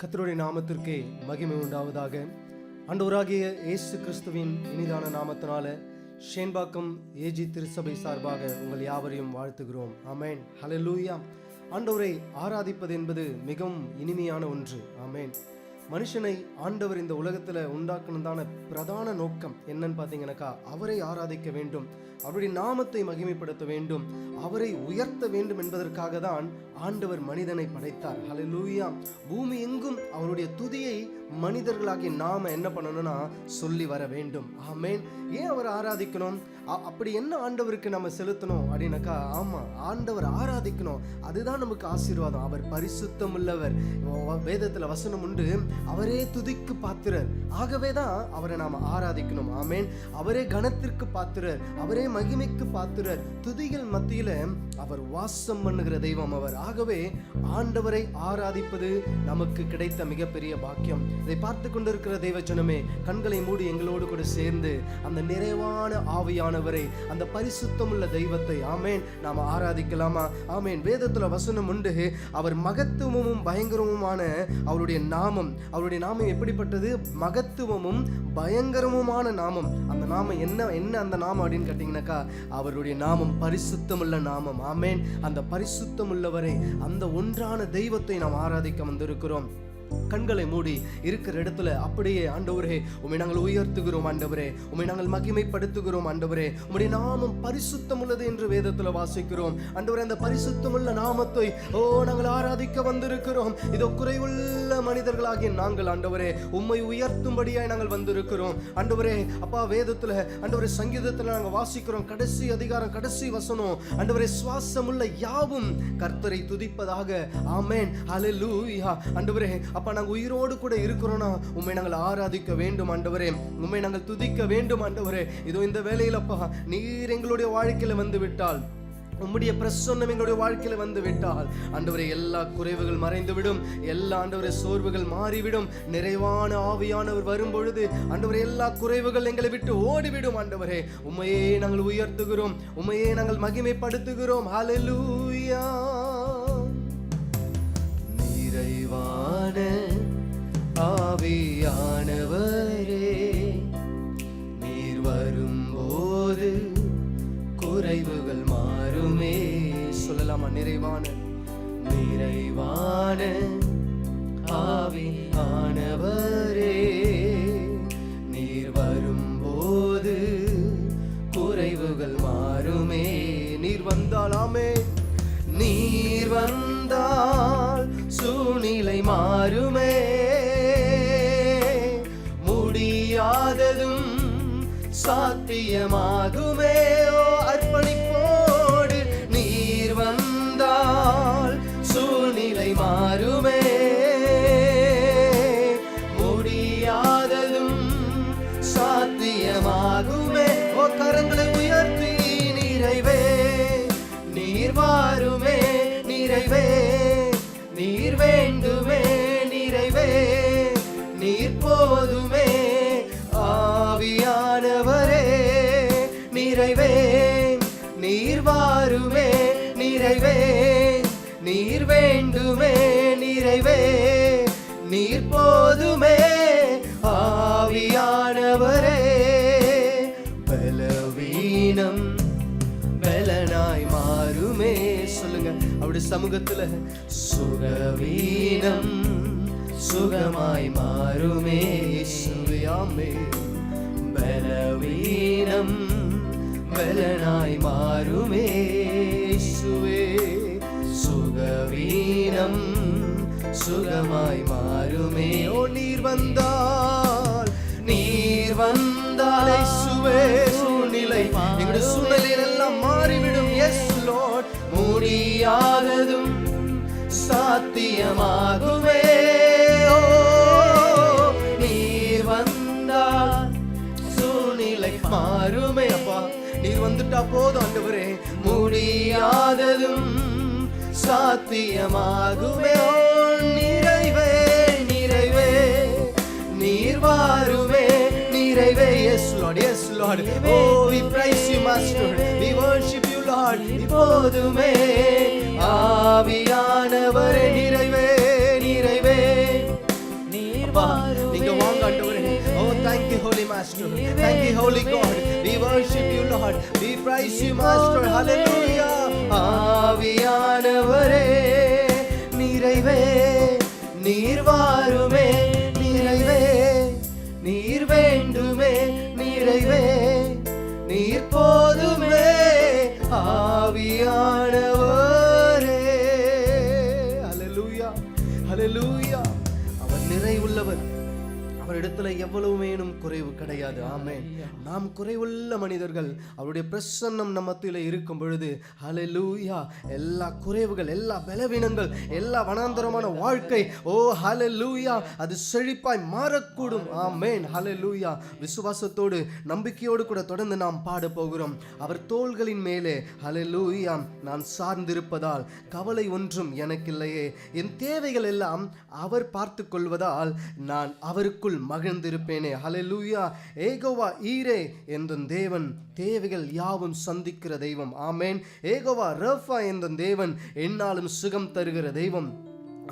கர்த்தருடைய நாமத்திற்கே மகிமை உண்டாவதாக. ஆண்டவராகிய இயேசு கிறிஸ்துவின் இனிதான நாமத்தினால ஷேன்பாக்கம் ஏஜி திருச்சபை சார்பாக உங்கள் யாவரையும் வாழ்த்துகிறோம். ஆமேன், ஹல்லேலூயா. ஆண்டவரை ஆராதிப்பது என்பது மிகவும் இனிமையான ஒன்று. ஆமேன். மனுஷனை ஆண்டவர் இந்த உலகத்தில் உண்டாக்குனதான பிரதான நோக்கம் என்னன்னு பார்த்தீங்கன்னாக்கா, அவரை ஆராதிக்க வேண்டும், அவருடைய நாமத்தை மகிமைப்படுத்த வேண்டும், அவரை உயர்த்த வேண்டும் என்பதற்காக தான் ஆண்டவர் மனிதனை படைத்தார். ஹல்லேலூயா. பூமி எங்கும் அவருடைய துதியை மனிதர்களாகிய நாம என்ன பண்ணணும்னா சொல்லி வர வேண்டும். ஆமேன். ஏன் அவரை ஆராதிக்கணும்? அப்படி என்ன ஆண்டவருக்கு நம்ம செலுத்தணும் அப்படின்னாக்கா, ஆமா, ஆண்டவர் ஆராதிக்கணும், அதுதான் நமக்கு ஆசீர்வாதம். அவர் பரிசுத்தம் உள்ளவர். வேதத்துல வசனம் உண்டு, அவரே துதிக்கு பாத்திரர். ஆகவே தான் அவரை நாம ஆராதிக்கணும். ஆமேன். அவரே கனத்திற்கு பாத்திரர், அவரே மகிமைக்கு பாத்திரர். துதிகள் மத்தியில அவர் வாசம் பண்ணுகிற தெய்வம் அவர். ஆகவே ஆண்டவரை ஆராதிப்பது நமக்கு கிடைத்த மிகப்பெரிய பாக்கியம். இதை பார்த்து கொண்டிருக்கிற தெய்வ ஜனமே, கண்களை மூடி எங்களோடு கூட சேர்ந்து அந்த நிறைவான ஆவியானவரை, அந்த பரிசுத்தம் உள்ள தெய்வத்தை ஆமேன் நாம ஆராதிக்கலாமா? ஆமேன். வேதத்துல வசனம் உண்டு, அவர் மகத்துவமும் பயங்கரமுமான அவருடைய நாமம். அவருடைய நாமம் எப்படிப்பட்டது? மகத்துவமும் பயங்கரமுமான நாமம். அந்த நாமம் என்ன அந்த நாமம் அப்படின்னு கேட்டீங்கன்னாக்கா, அவருடைய நாமம் பரிசுத்தம் உள்ள நாமம். ஆமேன். அந்த பரிசுத்தம் உள்ளவரை, அந்த ஒன்றான தெய்வத்தை நாம் ஆராதிக்க வந்திருக்கிறோம். கண்களை மூடி இருக்கிற இடத்துல அப்படியே, ஆண்டவரே உம்மை நாங்கள் உயர்த்துகிறோம், ஆண்டவரே உம்மை நாங்கள் மகிமைப்படுத்துகிறோம், ஆண்டவரே உம்முடைய நாமம் பரிசுத்தம் உள்ளது என்று வேதத்துல வாசிக்கிறோம். ஆண்டவரே, அந்த பரிசுத்தமுள்ள நாமத்தை நாங்கள் ஆராதிக்க வந்திருக்கிறோம். இதோ குறைவுள்ள மனிதர்களாகிய நாங்கள் ஆண்டவரே உம்மை உயர்த்தும்படியாய் நாங்கள் வந்திருக்கிறோம். ஆண்டவரே அப்பா, வேதத்துல ஆண்டவரே சங்கீதத்துல நாங்கள் வாசிக்கிறோம், கடைசி அதிகாரம் கடைசி வசனம், ஆண்டவரே சுவாசமுள்ள யாவும் கர்த்தரை துதிப்பதாக. ஆமென், ஹல்லேலூயா. ஆண்டவரே அப்பா, நாங்கள் உயிரோடு கூட இருக்கிறோம்னா உம்மை நாங்கள் ஆராதிக்க வேண்டும் ஆண்டவரே, உம்மை நாங்கள் துதிக்க வேண்டும் ஆண்டவரே. இதோ இந்த வேளையில் அப்பா, நீர் எங்களுடைய வாழ்க்கையில வந்து விட்டால், உம்முடைய பிரசன்னம் எங்களுடைய வாழ்க்கையில வந்து விட்டால் ஆண்டவரே, எல்லா குறைவுகள் மறைந்துவிடும், எல்லா ஆண்டவரே சோர்வுகள் மாறிவிடும். நிறைவான ஆவியானவர் வரும் பொழுது ஆண்டவரே எல்லா குறைவுகள் எங்களை விட்டு ஓடிவிடும். ஆண்டவரே உம்மையே நாங்கள் உயர்த்துகிறோம், உம்மையே நாங்கள் மகிமைப்படுத்துகிறோம். ஹல்லேலூயா. நிறைவான ஆவியானவரே, நீர் வரும்போது குறைவுகள் மாறுமே. சொல்லலாமா? நிறைவான ஆவியானவரே, நீர் வரும்போது குறைவுகள் மாறுமே. நீர் வந்தாலாமே, நீர் வந்தால் சூழ்நிலை மாறுமே. முடியாததும் சாத்தியமாகுமே. அர்ப்பணிப்போடு நீர் வந்தால் சூழ்நிலை மாறுமே. முடியாததும் சாத்தியமாகுமே. கரங்களை உயர்த்தி, நிறைவே நீர் வாருமே, நிறைவே நீர் வேண்டுமே, நிறைவே நீர் போதுமே. ஆவியானவரே, நிறைவே நீர் வாருமே, நிறைவே நீர் வேண்டுமே, நிறைவே நீர் போதுமே. ஆவியானவரே, பலவீனம் பலனாய் மாறுமே. சொல்லுங்க, அவருடைய சமூகத்துல சுகவீனம் சுகமாய் மாறுமே. சுயாமே, பலவீனம் பலனாய் மாறுமே. சுவே, சுகவீனம் சுகமாய் மாறுமே. நீர் வந்தால், நீர் வந்தால் சுவே, சூழ்நிலை எங்களுடைய சூழ்நிலையில் எல்லாம் மாறிவிடும். Yes lord. முடியாததும் சாத்தியமாகுமே. நீர் வந்தால் சூழ்நிலை மாறுமே. அப்பா, நீர் வந்துட்டா போதும் ஆண்டவரே, முடியாததும் சாத்தியமாகுமே. நிறைவே நிறைவே நீர் வாருமே, நிறைவே. Yes Lord, yes Lord. we praise you master, we worship you Lord. இப்போதுமே ஆவியானவரே, நிறைவே நிறைவே Master. Thank you, Holy God. We worship you, Lord. We praise you, Master. Hallelujah. ஆவியானவரே நிறைவே நீர் வாருமே, நிறைவே நீர் வேண்டுமே, நிறைவே நீர் போதுமே. ஆவியானவரே. ஹல்லேலூயா, ஹல்லேலூயா. அவர் நிறைவுள்ளவர். அவரிடத்துல எவ்வளவுமேனும் குறைவு கிடையாது. ஆமென். நாம் குறைவுள்ள மனிதர்கள். அவருடைய பிரசன்னம் நம்ம மத்தியில இருக்கும் பொழுது ஹல்லேலூயா, எல்லா குறைவுகள், எல்லா பலவீனங்கள், எல்லா வனாந்தரமான வாழ்க்கை, ஓ ஹல்லேலூயா, அது செழிப்பாய் மாறக்கூடும். ஆமென். ஹல்லேலூயா. விசுவாசத்தோடு நம்பிக்கையோடு கூட தொடர்ந்து நாம் பாட போகிறோம். அவர் தோள்களின் மேலே ஹல்லேலூயா நான் சார்ந்திருப்பதால் கவலை ஒன்றும் எனக்கில்லையே. என் தேவைகள் எல்லாம் அவர் பார்த்து கொள்வதால் நான் அவருக்குள் மகிழ்ந்திருப்பேனே. ஹல்லேலூயா. ஏகோவா ஈரே என்ற தேவன் தேவைகள் யாவும் சந்திக்கிற தெய்வம். ஆமென். ஏகோவா ரஃபா என்ற தேவன் என்னாலும் சுகம் தருகிற தெய்வம்.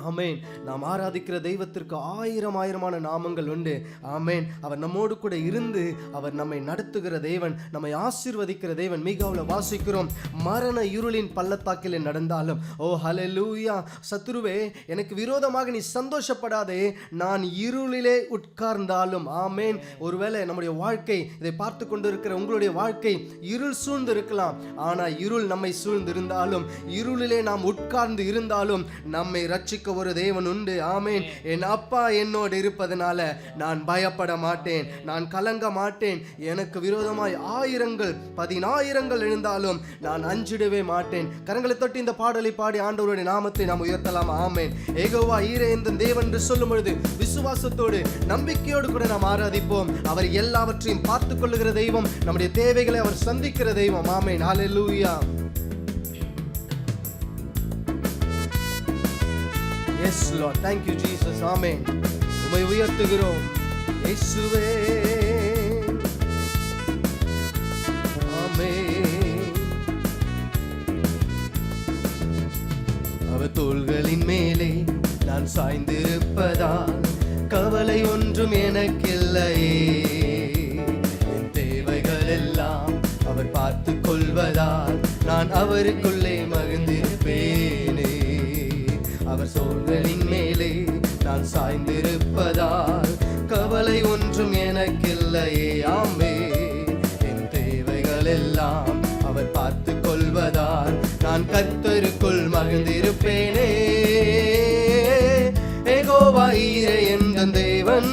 ஆமென். நாம் ஆராதிக்கிற தெய்வத்திற்கு ஆயிரமான நாமங்கள் உண்டு. ஆமென். அவர் நம்மோடு கூட இருந்து அவர் நம்மை நடத்துகிற தேவன், நம்மை ஆசீர்வதிக்கிற தேவன். மிகாவுல வாசிக்கிறோம், மரண இருளின் பள்ளத்தாக்கில் நடந்தாலும், ஓ ஹல்லேலூயா, சத்துருவே எனக்கு விரோதமாக நீ சந்தோஷப்படாதே, நான் இருளிலே உட்கார்ந்தாலும். ஆமென். ஒருவேளை நம்முடைய வாழ்க்கை, இதை பார்த்து கொண்டிருக்கிற உங்களுடைய வாழ்க்கை இருள் சூழ்ந்து இருக்கலாம். ஆனால் இருள் நம்மை சூழ்ந்து இருந்தாலும், இருளிலே நாம் உட்கார்ந்து இருந்தாலும் நம்மை ரட்சிக்க ஒரு தேவன் உண்டு. ஆமென். என் அப்பா என்னோடு இருப்பதனால நான் பயப்பட மாட்டேன், நான் கலங்க மாட்டேன். எனக்கு விரோதமாய் 1000 10,000 எழுந்தாலும் நான் அஞ்சிடவே மாட்டேன். கரங்களை தொட்டு இந்த பாடலை பாடி ஆண்டவருடைய நாமத்தை நாம் உயர்த்தலாம். ஆமென். ஏகோவா ஈரே என்ற தேவன் என்று சொல்லும் பொழுது விசுவாசத்தோடு நம்பிக்கையோடு கூட நாம் ஆராதிப்போம். அவர் எல்லாவற்றையும் பார்த்துக் கொள்ளுகிற தெய்வம், நம்முடைய தேவைகளை அவர் சந்திக்கிற தெய்வம். ஆமென். ஹல்லேலூயா. Yes Lord, thank you Jesus. Amen. உம்மை உயர்த்துகிறோம் இயேசுவே. ஆமென். அவர் தோள்களின் மேலே நான் சாய்ந்திருப்பதால் கவலை ஒன்றும் எனக்கில்லையே. என் தேவைகள் எல்லாம் அவர் பார்த்து கொள்வதால் நான் அவருக்குள்ளே மகிழ்ந்திருப்பேனே. அவர் தோள்களின் மேலே நான் சாய்ந்திருப்பதால் கவலை ஒன்றும் எனக்கில்லையே. ஆமென். என் தேவைகள் எல்லாம் அவர் பார்த்து கொள்வதால் நான் கர்த்தருக்குள் மகிழ்ந்திருப்பேனே. ஏகோவா ஈரே என்ற தேவன்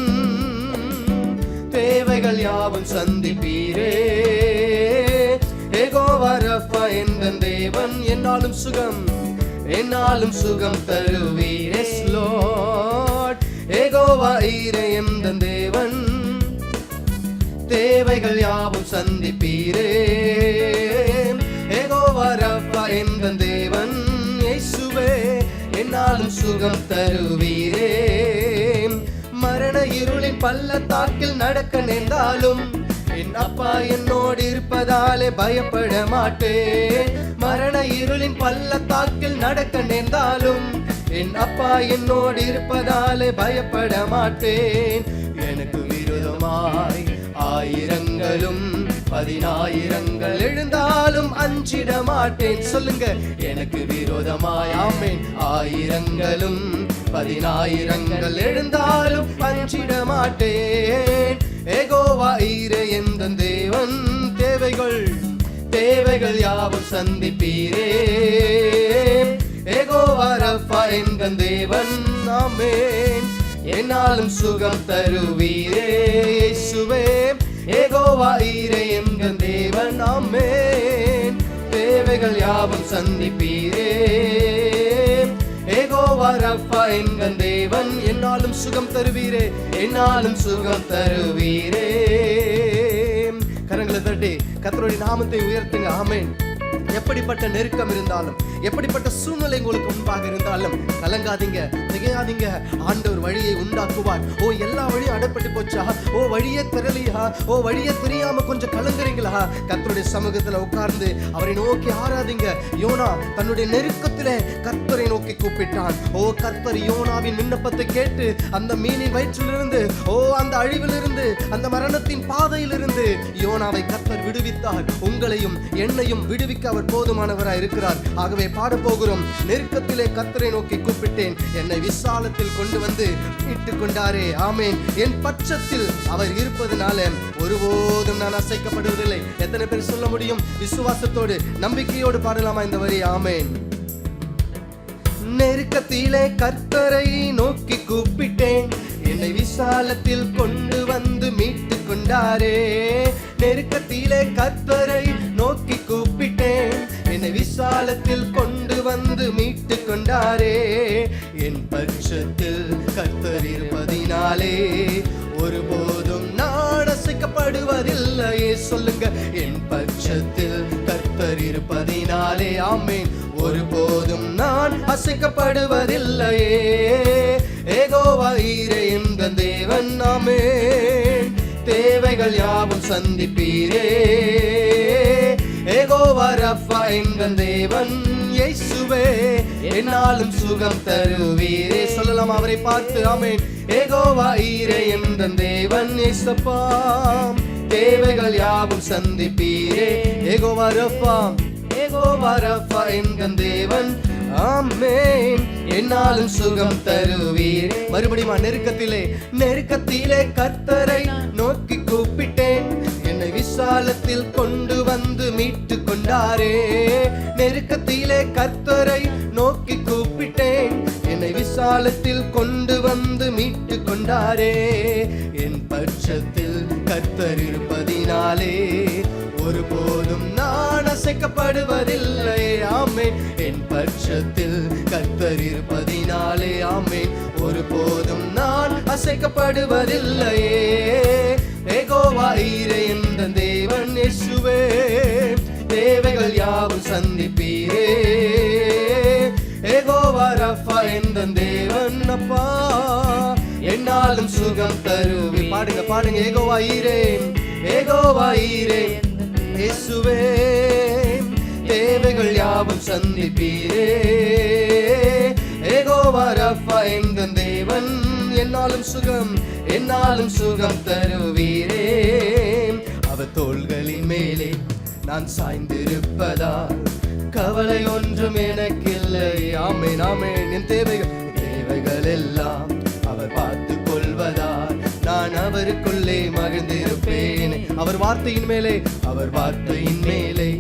தேவைகள் யாவும் சந்திப்பீரே. ஏகோவா ரஃபா என்ற தேவன் என்னாலும் சுகம், என்னாலும் சுகம் தருவீர். S Lord. ஏகோவா ஈரே என்ற தேவன் தேவைகள் யாவும் சந்திப்பீரே. ஏகோவா ரஃபா என்ற தேவன் இயேசுவே என்னாலும் சுகம் தருவீரே. மரண இருளின் பள்ளத்தாக்கில் நடக்க நேர்ந்தாலும் என் அப்பா என்னோடு இருப்பதாலே பயப்பட மாட்டேன். மரண இருளின் பள்ளத்தாக்கில் நடக்க நேர்ந்தாலும் என் அப்பா என்னோடு இருப்பதாலே பயப்பட மாட்டேன். எனக்கு விரோதமாய் 1000 10,000 எழுந்தாலும் அஞ்சிட மாட்டேன். சொல்லுங்க, எனக்கு விரோதமாய் ஆமென் 1000 10,000 எழுந்தாலும் அஞ்சிட மாட்டேன். ஏகோவா ஈரே என்ற தேவன் தேவைகள் யாவும் சந்திப்பீரே. ஏகோவா ரஃபா என்ற தேவன் ஆமென் என்னாலும் சுகம் தருவீரே. இயேசுவே ஏகோவா ஈரே என்ற தேவன் ஆமென் தேவைகள் யாவும் சந்திப்பீரே. ஏகோவா ரஃபா என்ற தேவன் என்னாலும் சுகம் தருவீரே, என்னாலும் சுகம் தருவீரே. கரங்களை தட்டி கர்த்தருடைய நாமத்தை உயர்த்துங்க. ஆமென். எப்படிப்பட்ட நெருக்கம் இருந்தாலும், எப்படிப்பட்ட சூழ்நிலை உங்களுக்கு முன்பாக இருந்தாலும் கலங்காதீங்க, திகையாதீங்க. ஆண்டவர் வழியை உண்டாக்குவார். ஓ, எல்லா வழியும் அடைப்பட்டு போச்சா? ஓ, வழியே தெரியலையா? ஓ, வழியே தெரியாம கொஞ்சம் கலங்குறீங்களா? கர்த்தருடைய சமூகத்துல உட்கார்ந்து அவரை நோக்கி ஆராதிங்க. யோனா தன்னுடைய நெருக்கத்திலே கர்த்தரை நோக்கி கூப்பிட்டான். ஓ, கர்த்தர் யோனாவின் விண்ணப்பத்தை கேட்டு அந்த மீனின் வயிற்றிலிருந்து, ஓ, அந்த அழிவிலிருந்து, அந்த மரணத்தின் பாதையிலிருந்து யோனாவை கர்த்தர் விடுவித்தார். உங்களையும் என்னையும் விடுவிக்க அவர் போதுமானவராய் இருக்கிறார். ஆகவே பாட போகிறோம். நெருக்கத்திலே கர்த்தரை நோக்கி கூப்பிட்டேன், என்னை விசாலத்தில் கொண்டு வந்து மீட்டுக் கொண்டாரே. ஆமேன். என் பட்சத்தில் அவர் இருப்பதனால ஒருபோதும் நான் அசைக்கப்படுவதில்லை. எத்தனை பேர் சொல்ல முடியும்? விசுவாசத்தோடு நம்பிக்கையோடு பாடலாமா இந்த வரி? ஆமேன். நெருக்கத்திலே கர்த்தரை நோக்கி கூப்பிட்டேன், என்னை விசாலத்தில் கொண்டு வந்து மீட்டு கொண்டாரே. நெருக்கத்திலே கர்த்தரை நோக்கி கூப்பிட்டேன், என்னை விசாலத்தில் கொண்டு வந்து மீட்டு கொண்டாரே. என் பட்சத்தில் கர்த்தர் இருப்பதினாலே ஒருபோதும் நான் அசைக்கப்படுவதில்லையே. சொல்லுங்க, என் பட்சத்தில் கர்த்தர் இருப்பதினாலே ஆமேன் ஒருபோதும் நான் அசைக்கப்படுவதில்லையே. யெகோவா ஈரே இந்த தேவன் ஆமேன், தேவைகள் யாவும் சந்திப்பீரே. யெகோவா ரஃபா எங்கள் தேவன் இயேசுவே, என்னாலும் சுகம் தருவீரே. சொல்லலாம் அவரை பார்த்து ஆமேன். யெகோவா ஈரே இந்த தேவன் இயேசப்பா, தேவைகள் யாவும் சந்திப்பீரே. யெகோவா ரஃபா, யெகோவா ரஃபா எங்கள் தேவன் ஆமென், என்னாலும் சுகம் தருவீர். மறுபடியும் நெருக்கத்திலே கர்த்தரை நோக்கி கூப்பிட்டேன், என்னை விசாலத்தில் கொண்டு வந்து மீட்டு கொண்டாரே. நெருக்கத்திலே கர்த்தரை நோக்கி கூப்பிட்டேன், என்னை விசாலத்தில் கொண்டு வந்து மீட்டு கொண்டாரே. என் பட்சத்தில் கர்த்தர் இருப்பதினாலே ஒருபோதும் நான் அசைக்கப்படுவதில்லை ஆமென். என் பட்சத்தில் கர்த்தர் இருப்பதினாலே ஆமென் ஒருபோதும் நான் அசைக்கப்படுவதில்லையே. யெகோவா ஈரே இந்த தேவன் இயேசுவே, தேவைகள் யாவும் சந்திப்பீரே. யெகோவா ரஃபா இந்த தேவன் அப்பா, என்னாலும் சுகம் தருவி. பாடுங்க பாடுங்க. யெகோவா ஈரே, யெகோவா ஈரே இயேசுவே, தேவைகள் யாவும் சந்திப்பீரே. யெகோவா ரஃபா எங்கள் தேவன், என்னாலும் சுகம் தருவீரே. அவர் தோள்களின் மேலே நான் சாய்ந்திருப்பதால் கவலை ஒன்றும் எனக்கில்லை. ஆமென் ஆமென். என் தேவைகள் எல்லாம் அவர் பார்த்து கொள்வதால் நான் அவருக்குள்ளே மகிழ்ந்திருப்பேன். அவர் வார்த்தையின் மேலே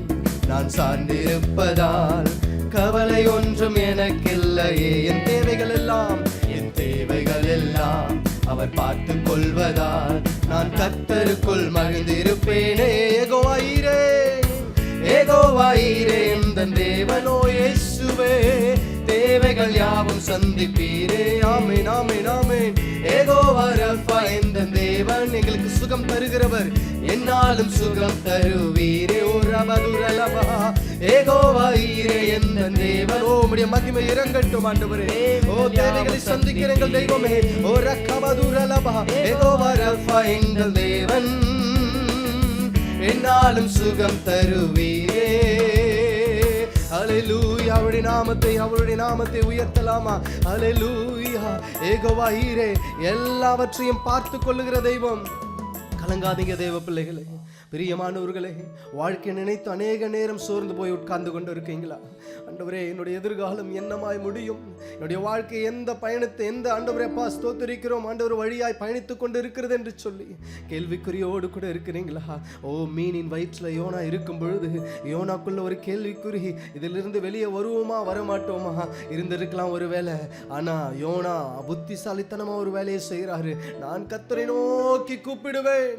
நான் சார்ந்திருப்பதால் கவலை ஒன்றும் எனக்கில்லையே. என் தேவைகள் எல்லாம் அவர் பார்த்து கொள்வதால் நான் கர்த்தருக்குள் மகிழ்ந்திருப்பேனே. யெகோவா ஈரே இந்த தேவனோ இயேசுவே, தேவைகள் யாவும் சந்திப்பீரே. ஆமென் ஆமென் ஆமென். யெகோவா ரஃபா இந்த தேவன், எங்களுக்கு சுகம் தருகிறவர், என்னாலும் சுகம் தருவீரே. ஓ ரபதுரலபா, யெகோவா ஈரே இந்த தேவன். ஓ உம்முடைய மகிமை இறங்கட்டும் ஆண்டவரே. ஓ தேவைகளை சந்திக்கிற எங்கள் தெய்வமே. ஓ ரக்கபதுரலபா, யெகோவா ரஃபா எங்கள் தேவன், என்னாலும் சுகம் தருவீரே. ஹல்லேலூயா. அவருடைய நாமத்தை உயர்த்தலாமா? ஹல்லேலூயா. யெகோவா ஈரே எல்லாவற்றையும் பார்த்து கொள்ளுகிற தெய்வம். கலங்காதீங்க தேவ பிள்ளைகளே, பிரியமானவர்களே. வாழ்க்கை நினைத்து அநேக நேரம் சோர்ந்து போய் உட்கார்ந்து கொண்டு இருக்கீங்களா? ஆண்டவரே, என்னுடைய எதிர்காலம் என்னமாய் முடியும்? என்னுடைய வாழ்க்கை எந்த பயணத்தை ஆண்டவரே அப்பா ஸ்தோத்திரிக்கிறோம் ஆண்டவர் வழியாய் பயணித்து கொண்டு இருக்கிறது என்று சொல்லி கேள்விக்குறியோடு கூட இருக்கிறீங்களா? ஓ, மீனின் வயிற்றுல யோனா இருக்கும் பொழுது யோனாக்குள்ள ஒரு கேள்விக்குறி, இதிலிருந்து வெளியே வருவோமா வரமாட்டோமா இருந்திருக்கலாம் ஒரு வேலை. ஆனா யோனா புத்திசாலித்தனமா ஒரு வேலையை செய்கிறாரு. நான் கர்த்தரை நோக்கி கூப்பிடுவேன்,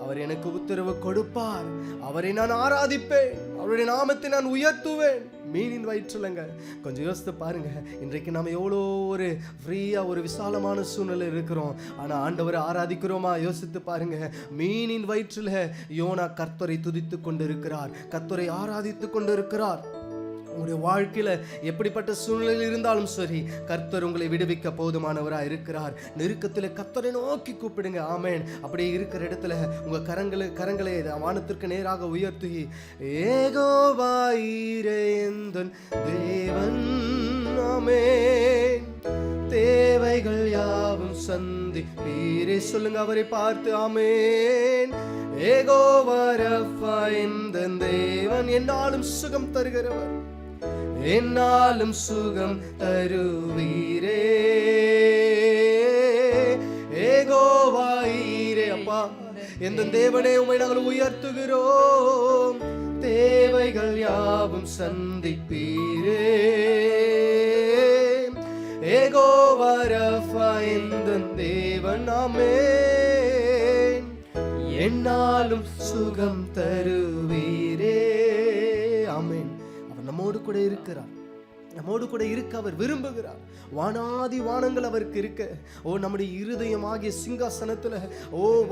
அவர் எனக்கு உத்தரவு கொடுப்பார். அவரை நான் ஆராதிப்பேன், அவருடைய நாமத்தை நான் உயர்த்துவேன். மீனின் வயிற்றுலங்க. கொஞ்சம் யோசித்து பாருங்க, இன்றைக்கு நம்ம எவ்வளோ ஒரு ஃப்ரீயா ஒரு விசாலமான சூழ்நிலை இருக்கிறோம். ஆனா ஆண்டவரை ஆராதிக்கிறோமா? யோசித்து பாருங்க. மீனின் வயிற்றுல யோனா கர்த்தரை துதித்து கொண்டிருக்கிறார், கர்த்தரை ஆராதித்து கொண்டிருக்கிறார். உங்களுடைய வாழ்க்கையில எப்படிப்பட்ட சூழ்நிலையில் இருந்தாலும் சரி, கர்த்தர் உங்களை விடுவிக்க போதுமானவராக இருக்கிறார். நெருக்கத்தில் கர்த்தரை நோக்கி கூப்பிடுங்க. ஆமேன். அப்படியே இருக்கிற இடத்துல உங்க கரங்களை வானத்திற்கு நேராக உயர்த்தி, யெகோவா ஈரே எந்தன் தேவன், ஆமேன், தேவைகள் யாவும் சந்திப்பீரே. சொல்லுங்க அவரை பார்த்து. ஆமேன். யெகோவா ரஃபா எந்தன் தேவன், என்னாலும் சுகம் தருகிறவர், என்னாலும் சுகம் தருவீரே. யெகோவா ஈரே. அப்பா, எந்த தேவனே, உம்மை நாங்கள் உயர்த்துகிறோம். தேவைகள் யாவும் சந்திப்பீரே. யெகோவா ரஃபா எந்தன் தேவன், ஆமென், என்னாலும் சுகம் தருவீரே. ஆமென். அவர் நம்மோடு கூட இருக்கிறார், நம்மோடு கூட இருக்க அவர் விரும்புகிறார். வானாதி வானங்கள் அவருக்கு இருக்க, நம்முடைய இருதயமாகிய சிங்காசனத்துல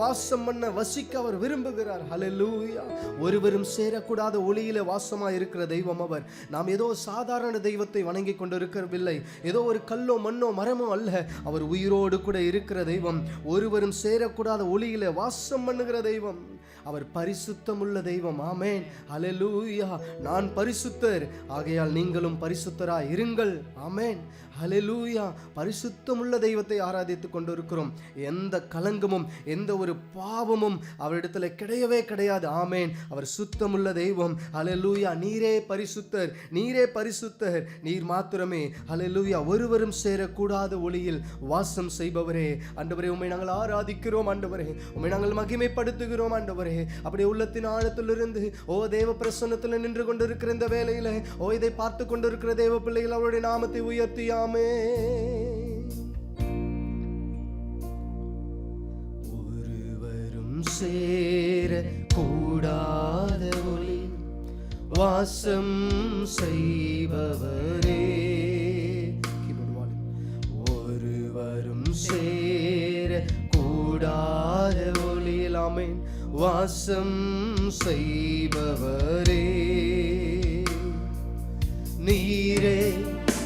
வாசம் பண்ண வசிக்க அவர் விரும்புகிறார். ஹல்லேலூயா. ஒருவரும் சேரக்கூடாத ஒளியில வாசமா இருக்கிற தெய்வம் அவர். நாம் ஏதோ சாதாரண தெய்வத்தை வணங்கி கொண்டு இருக்கவில்லை, ஏதோ ஒரு கல்லோ மண்ணோ மரமோ அல்ல. அவர் உயிரோடு கூட இருக்கிற தெய்வம், ஒருவரும் சேரக்கூடாத ஒளியில வாசம் பண்ணுகிற தெய்வம். அவர் பரிசுத்தமுள்ள தெய்வம். ஆமென். ஹல்லேலூயா. நான் பரிசுத்தர், ஆகையால் நீங்களும் பரிசுத்தராய் இருங்கள். ஆமென். ஹல்லேலூயா. பரிசுத்தமுள்ள தெய்வத்தை ஆராதித்துக் கொண்டிருக்கிறோம். எந்த கலங்கமும் எந்த ஒரு பாவமும் அவரிடத்துல கிடையவே கிடையாது. ஆமென். அவர் சுத்தமுள்ள தெய்வம். ஹல்லேலூயா. நீரே பரிசுத்தர், நீரே பரிசுத்தர், நீர் மாத்திரமே. ஹல்லேலூயா. ஒருவரும் சேரக்கூடாத ஒளியில் வாசம் செய்பவரே, ஆண்டவரே, உம்மை நாங்கள் ஆராதிக்கிறோம். ஆண்டவரே, உம்மை நாங்கள் மகிமைப்படுத்துகிறோம். ஆண்டவரே, அப்படியே உள்ளத்தின் ஆழத்திலிருந்து தேவ பிரசன்னத்தில் நின்று கொண்டிருக்கிற இந்த வேளையில இதை பார்த்து கொண்டிருக்கிற தேவ பிள்ளைகள் அவருடைய நாமத்தை உயர்த்தியாமே. ஒருவரும் சேர கூடாத ஒளி வாசம் செய்பவரே. ஒருவரும் சேர கூடாத ஒளியில், ஆமென், வாசம் செய்பவரே. நீரே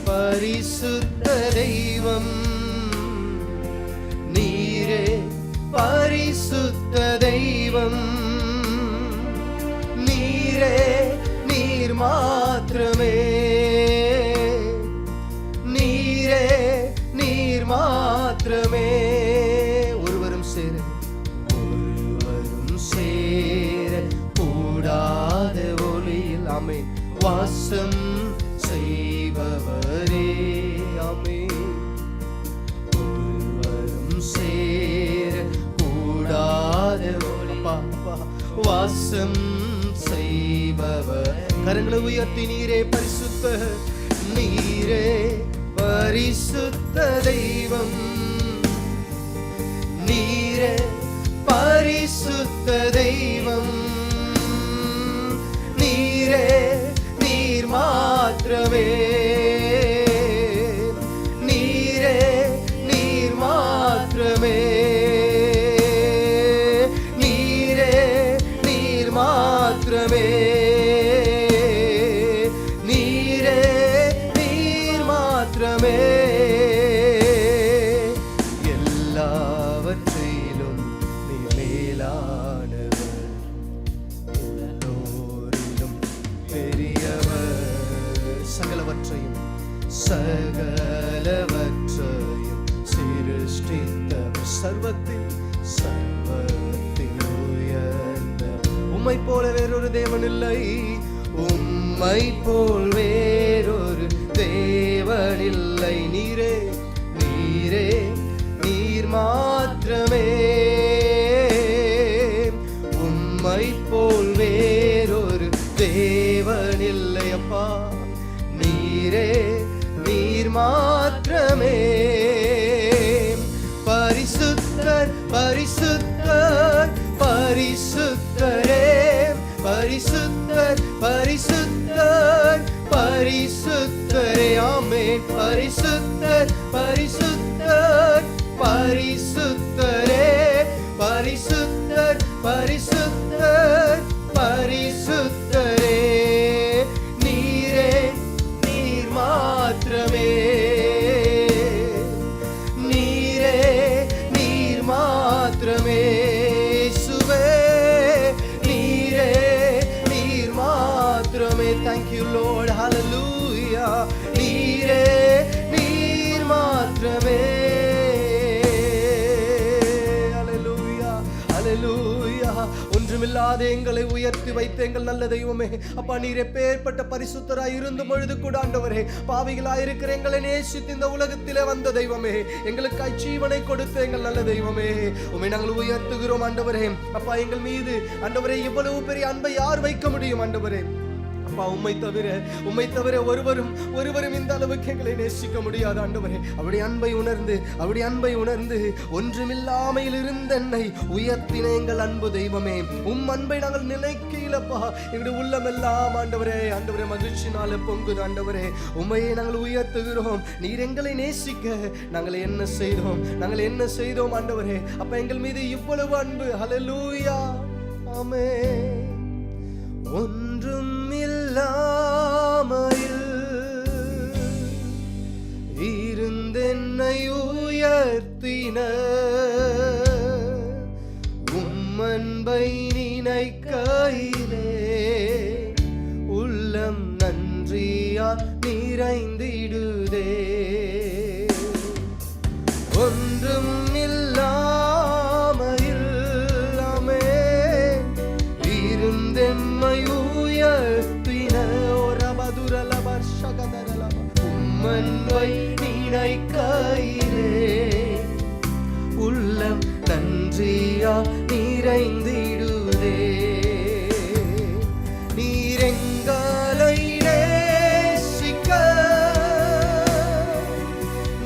பரிசுத்த தெய்வம், நீரே பரிசுத்த தெய்வம், நீரே, நீர் மாத்திரமே, நீரே, நீர் மாத்திரமே. ஒருவரும் சேர கூடாத ஒளியில், ஆமென், வாசம் செய்பவரே. ஆமென். ஒருவரும் சேர கூடாத ஒளி, வாசம் செய்பவர். கரங்களை உயர்த்தி, நீரே பரிசுத்த, நீரே பரிசுத்த தெய்வம், நீரே பரிசுத்த தெய்வம், நீரே, நீர் மாத்திரமே, நீரே, நீர் மாத்திரமே, நீரே, நீர் மாத்திரமே, நீரே, நீர் மாத்திரமே. எல்லாவற்றிலும் நீ மேலானவர், எல்லோரிலும் பெரியவர். சகலவற்றையும் சகலவற்றையும் சிருஷ்டித்தவர், சர்வத்தில் உயர்ந்த. உம்மை போல வேறொரு தேவன் இல்லை, உம்மை போல் வேறொரு தேவன் இல்லை. நீரே, நீரே, நீர் மாத்திரமே, உம்மை போல் வேறொரு தேவன் இல்லை. அப்பா, நீரே, நீர் மாத்திரமே. பரிசுத்தர், பரிசுத்தர், பரிசுத்தரே பரிசுத்தர் பரிசுத்தர் பரிசுத்தரே ஆமென் பரிசுத்தர் பரிசுத்தர் பரிசுத்தரே பரிசுத்தர் பரிசுத்தர் பரிசுத்தரே நீரே நீர் மாத்திரமே நீரே நீர் மாத்திரமே இயேசுவே நீரே நீர் மாத்திரமே thank you Lord hallelujah நீரே நீர் மாத்திரமே ஒன்றுமில்லாத எங்களை உயர்த்தி வைத்த எங்கள் நல்ல தெய்வமே அப்பா நீர் எப்பேற்பட்ட பரிசுத்தராய் இருந்த பொழுது கூட ஆண்டவரே பாவிகளாய் இருக்கிற எங்களை நேசித்து இந்த உலகத்திலே வந்த தெய்வமே எங்களுக்காய் ஜீவனை கொடுத்த எங்கள் நல்ல தெய்வமே உம்மை நாங்கள் உயர்த்துகிறோம் ஆண்டவரே அப்பா எங்கள் மீது ஆண்டவரே இவ்வளவு பெரிய அன்பை யார் வைக்க முடியும் ஆண்டவரே அப்பா உம்மை தவிர ஒருவரும் இந்த அளவுக்கு எங்களை நேசிக்க முடியாது ஆண்டவரே அவருடைய அன்பை உணர்ந்து ஒன்றுமில்லாமையில் இருந்த என்னை உயர்த்தின எங்கள் அன்பு தெய்வமே உம் அன்பை நாங்கள் நினைக்கலப்பா எங்களுடைய உள்ளமெல்லாம் ஆண்டவரே மகிழ்ச்சினால பொங்குது ஆண்டவரே உம்மையை நாங்கள் உயர்த்துகிறோம் நீர் எங்களை நேசிக்க நாங்கள் என்ன செய்தோம் ஆண்டவரே அப்ப எங்கள் மீது இவ்வளவு அன்பு ஹல்லேலூயா ஆமென் ஒன்றும் இல்லாமையில் இருந்தென்னை உயர்த்தின உம்மன்பை நினைக்கையிலே உள்ளம் நன்றியால் நிறைந்திடுதே ஒன்றும் உம்மன்பை நினைக்கையிலே உள்ளம் நன்றியா நிறைந்திடுதே நீரெங்களை நேசிக்க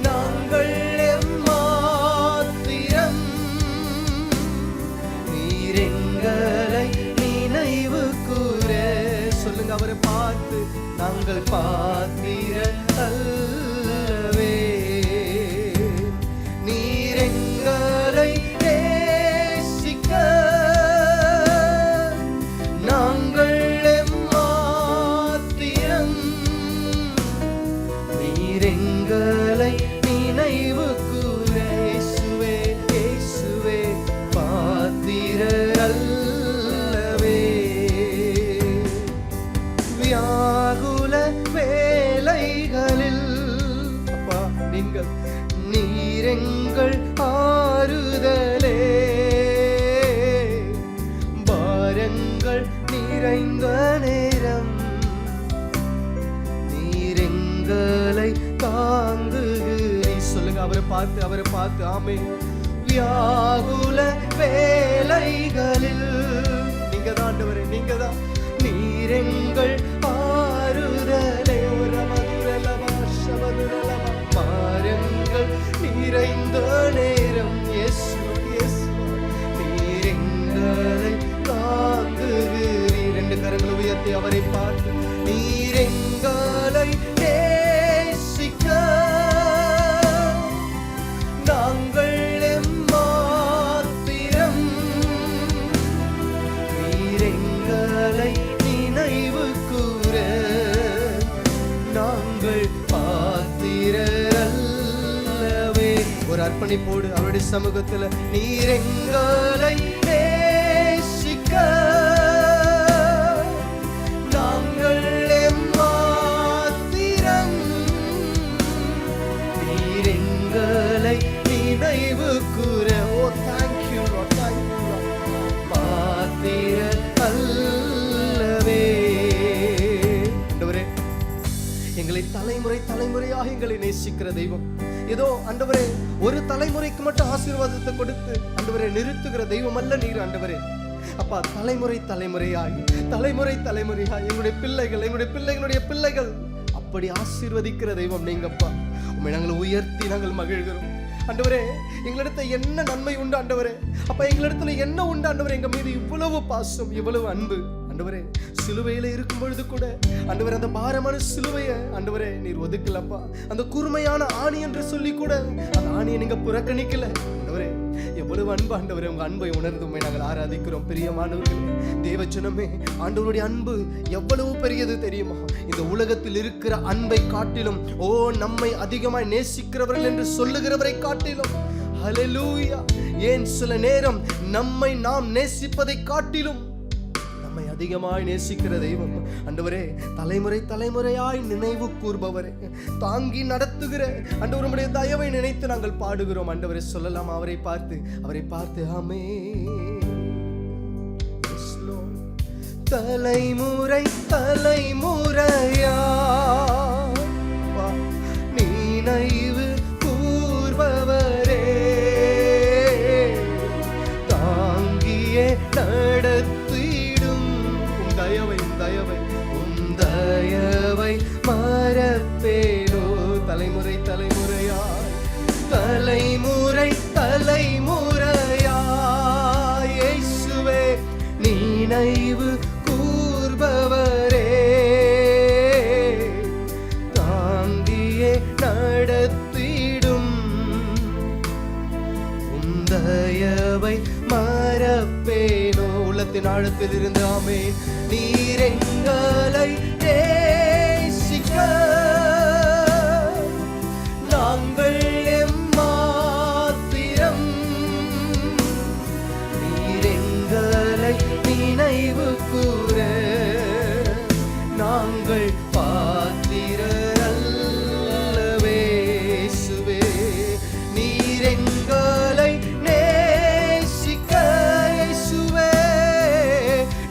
நாங்கள் எம்மாத்திரம் நீரெங்களை நினைவு கூற சொல்லுங்க அவரை பார்த்து நாங்கள் பாத்திர அல்லவே நீரெங்களை நேசிக்க நாங்கள் எம்மாத்திரம் நீரெங்களை நினைவு கூற இயேசுவே இயேசுவே பாத்திர அல்லவே வியாகுல வேலைகளில் அப்பா நீரெங்கள் ஆறுதலே பாரங்கள் நிறைந்த நேரம் நீரெங்களை தாங்குகிறீர் சொல்லுங்க அவரை பார்த்து ஆமென் வியாகுல வேலைகளில் நீங்கதான் ஆண்டவரே நீங்கதான் நீரெங்கள் ஆறுதலே பாரங்கள் நிறைந்த நேரம் நீரெங்களை தாங்குகிறீர் ரெண்டு கரங்களை உயர்த்தி அவரை பார்த்து நீரெங்களை நேசிக்க நாங்கள் எம்மாத்திரம் நீரெங்களை நினைவு கூற நாங்கள் பாத்திரல்லவே ஒரு அர்ப்பணிப்போடு அவருடைய சமூகத்தில் நீரெங்களை நேசிக்க நாங்கள் எம்மாத்திரம் நீரெங்களை நினைவு கூற ஓ தேங்க்யூ பாத்திர அல்லவே எங்களை தலைமுறையாக எங்களை நேசிக்கிற தெய்வம் ஏதோ ஆண்டவரே ஒரு தலைமுறைக்கு மட்டும் ஆசீர்வாதத்தை கொடுத்து ஆண்டவரே நிறுத்துகிற தெய்வம் அல்ல நீர் ஆண்டவரே அப்பா தலைமுறையாய் எங்களுடைய பிள்ளைகளுடைய பிள்ளைகள் அப்படி ஆசீர்வதிக்கிற தெய்வம் நீங்கப்பா உம்மை நாங்கள் உயர்த்தி நாங்கள் மகிழ்கிறோம் ஆண்டவரே எங்களிடத்துல என்ன நன்மை உண்டு ஆண்டவரே? அப்ப எங்களிடத்துல என்ன உண்டு ஆண்டவரே? எங்க மீது இவ்வளவு பாசம், இவ்வளவு அன்பு ஆண்டவரே. சிலுவையில இருக்கும் பொழுது கூட ஆண்டவரே அந்த பாரமான சிலுவையை ஆண்டவரே நீர் ஒதுக்கலப்பா. அந்த கூர்மையான ஆணி என்று சொல்லி கூட அந்த ஆணியை நீங்க புறக்கணிக்கல ஆண்டவரே. எவ்வளவு அன்பு ஆண்டவரே. உங்க அன்பை உணர்ந்துமே நாங்கள் ஆராதிக்கிறோம். பிரியமானவர்களே, தேவஜனமே, ஆண்டவருடைய அன்பு எவ்வளவு பெரியது தெரியுமா? இந்த உலகத்தில் இருக்கிற அன்பை காட்டிலும், ஓ நம்மை அதிகமாய் நேசிக்கிறவர்கள் என்று சொல்லுகிறவரை காட்டிலும், ஹல்லேலூயா, ஏன் சில நேரம் நம்மை நாம் நேசிப்பதை காட்டிலும் நம்மை அதிகமாய் நேசிக்கிற தெய்வம் ஆண்டவரே, தலைமுறை தலைமுறையாய் நினைவு கூர்பவரே, தாங்கி நடத்துகிற ஆண்டவரே, உம்முடைய தயவை நினைத்து நாங்கள் பாடுகிறோம் ஆண்டவரே. சொல்லலாம் அவரை பார்த்து ஆமென். தலைமுறை தலைமுறையா நினைவு கூர்பவரே, தாங்கியே நடத்திடும் தயவை மறப்பேனோ. தலைமுறை தலைமுறையாய், தலைமுறை தலைமுறையாய் இயேசுவே நினைவு கூர்பவரே, தாங்கியே நடத்திடும் தயவை மறப்பேனோ. உள்ளத்தின் ஆழத்தில் இருந்து ஆமென். நீர் எங்களை நேசிக்க நாங்கள் எம்மாத்திரம், நீர் எங்களை நினைவு கூற நாங்கள் பாத்திரர் அல்லவே. இயேசுவே நீர் எங்களை நேசிக்க, இயேசுவே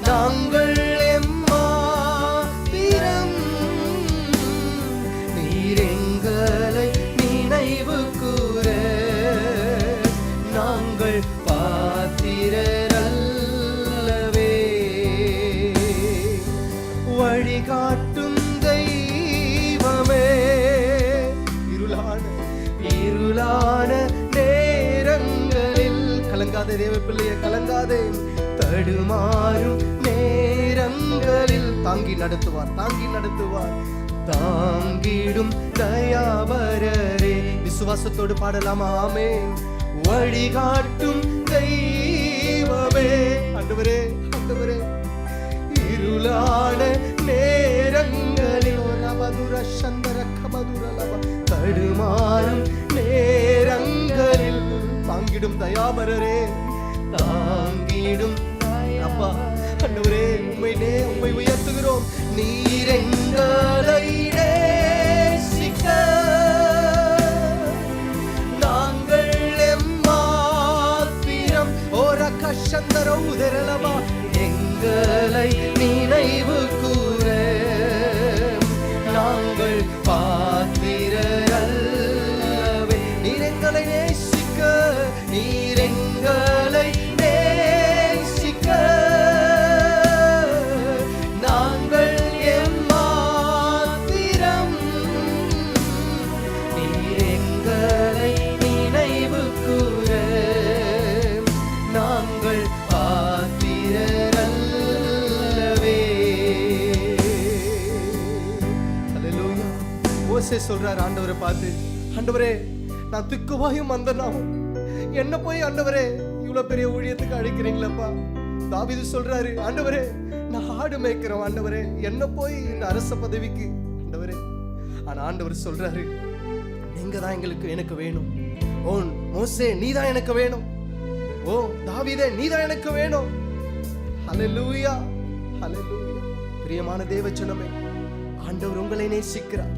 நாங்கள் எம்மாத்திரம், நீர் எங்களை நினைவு கூற நாங்கள் பாத்திரர் அல்லவே. வழிகாட்டும் தெய்வமே, இருளான நேரங்களில் கலங்காதே தேவ பிள்ளையே, கலங்காதே. தடுமாறும் நேரங்களில் தாங்கி நடத்துவார், தாங்கிடும் தயாபரரே. விசுவாசத்தோடு பாடலாமா? ஆமென். வழிகாட்டும் தெய்வமே ஆண்டவரே, இருளான நேரங்களில் தடுமாறும் நேரங்களில் தாங்கிடும் தயாபரரே, தாங்கிடும் அப்பா ஆண்டவரே. உம்மை உயர்த்துகிறோம். நீர் எங்களை நேசிக்க நாங்கள் எம்மாத்திரம், ஓர கஷந்தர உதரலமா, எங்களை நினைவு கூற நாங்கள் பாத்திரர் அல்லவே. நீர் எங்களை நேசிக்க, நீர் எங்களை நேசிக்க நாங்கள் எம்மாத்திரம், நீர் எங்களை நினைவு கூற நாங்கள் பாத்திரர் அல்லவே. ஹல்லேலூயா. மோசே சொல்றார் ஆண்டவரை பார்த்து, ஆண்டவரே நான் திக்குவாயும் மந்தனாவும், என்ன போய் ஆண்டவரே இவ்வளவு பெரிய ஊழியத்துக்கு அழைக்கிறீங்களப்பா. தாவீது சொல்றாரு, ஆண்டவரே நான் ஆடு மேய்க்கிறோம் ஆண்டவரே, என்ன போய் இந்த அரச பதவிக்கு ஆண்டவரே. ஆனா ஆண்டவர் சொல்றாரு, நீங்க தான் எனக்கு வேணும். ஓ மோசே நீ தான் எனக்கு வேணும், ஓ தாவீதே நீ தான் எனக்கு வேணும். ஹல்லேலூயா, ஹல்லேலூயா. பிரியமான தேவஜனமே, ஆண்டவர் உங்களை நேசிக்கிறார்.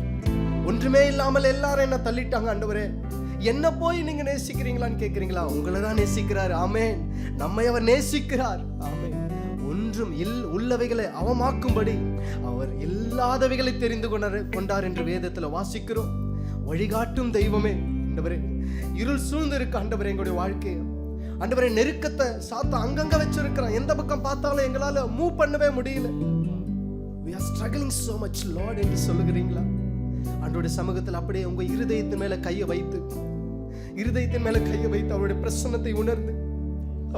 ஒன்றுமே இல்லாமல் எல்லாரும் என்ன தள்ளிட்டாங்க ஆண்டவரே, என்ன போய் நீங்க நேசிக்கிறீங்களான்னு கேட்கிறீங்களா? உங்களை தான் நேசிக்கிறார். ஆமென். நம்மை அவர் நேசிக்கிறார். ஆமென். ஒன்றும் உள்ளவைகளை அவமாக்கும்படி அவர் இல்லாதவைகளை தெரிந்து கொண்டார் என்று வேதத்துல வாசிக்கிறோம். வழிகாட்டும் தெய்வமே ஆண்டவரே, இருள் சூழ்ந்து இருக்க ஆண்டவரே எங்களுடைய வாழ்க்கையை ஆண்டவரே, நெருக்கத்தை சாத்த அங்கங்க வச்சிருக்கிறான். எந்த பக்கம் பார்த்தாலும் எங்களால மூவ் பண்ணவே முடியல. we are struggling so much Lord என்று சொல்லுகிறீங்களா? ஆண்டவருடைய சமூகத்தில் அப்படியே உங்க இருதயத்தின் மேல கையை வைத்து இருதயத்தின் மேல கையை வைத்து அவருடைய பிரசன்னத்தை உணர்ந்து,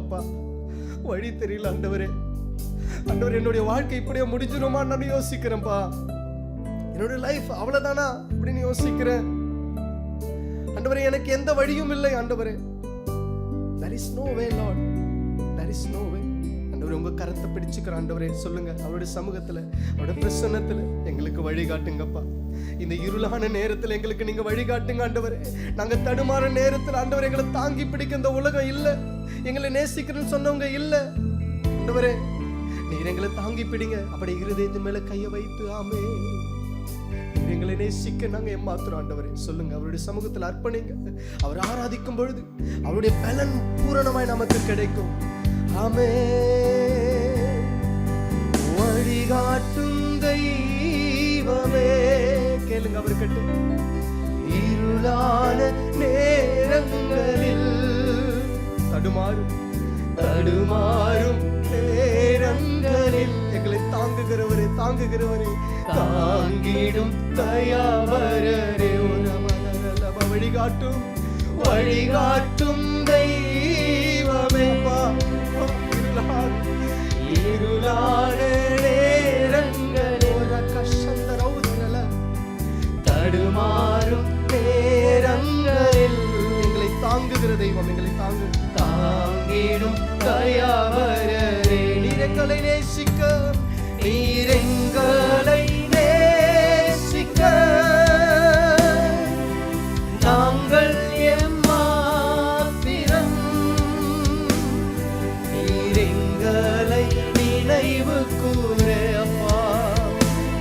அப்பா வழி தெரியல ஆண்டவரே, ஆண்டவரே என்னுடைய வாழ்க்கை இப்படியே முடிஞ்சிருமா நான் யோசிக்கிறேன்ப்பா. என்னுடைய லைஃப் அவ்வளவுதானா அப்படின்னு யோசிக்கிறேன் ஆண்டவரே. எனக்கு எந்த வழியும் இல்லை ஆண்டவரே. There is no way Lord, there is no way. ஆண்டவரே உங்க கரத்தை பிடிச்சுக்கிற ஆண்டவரே, சொல்லுங்க அவருடைய சமூகத்துல, அவருடைய பிரசன்னத்துல எங்களுக்கு வழிகாட்டுங்கப்பா. இந்த இருளான நேரத்துல எங்களுக்கு நீங்க வழிகாட்டுங்க ஆண்டவரே. நாங்க தடுமாற நேரத்துல ஆண்டவரே எங்களை தாங்கி பிடிக்க இந்த உலகம் இல்ல, எங்களை நேசிக்கிறேன்னு சொன்னவங்க இல்ல ஆண்டவரே. நீர் எங்களை தாங்கி பிடிங்க. அப்படி இருதயத்தின் மேல கையை வைத்து, ஆமே எங்களை நேசிக்க நாங்க ஏமாத்துறோம் ஆண்டவரே. சொல்லுங்க அவருடைய சமூகத்தில் அர்ப்பணிங்க. அவர் ஆராதிக்கும் பொழுது அவருடைய பலன் பூரணமாய் நமக்கு கிடைக்கும். ஆமே. வழிகாட்டும் தெய்வமே, கேளுங்க அவர் கட்டு. இருளான நேரங்களில் தடுமாறும் நேரங்களில் எங்களை தாங்குகிறவரே, தாங்கிடும் தயாவரரே, வழிகாட்டும் தெய்வமே. இருளான நேரங்களில் தடுமாறும் நேரங்களில் எங்களை தாங்குகிற தெய்வம், எங்களை தாங்கிடும் தயாவரரே. நீரெங்களை நேசிக்க, நீரெங்களை நேசிக்க நாங்கள் எம்மாத்திரம். நீரெங்களை நினைவு கூற அப்பா,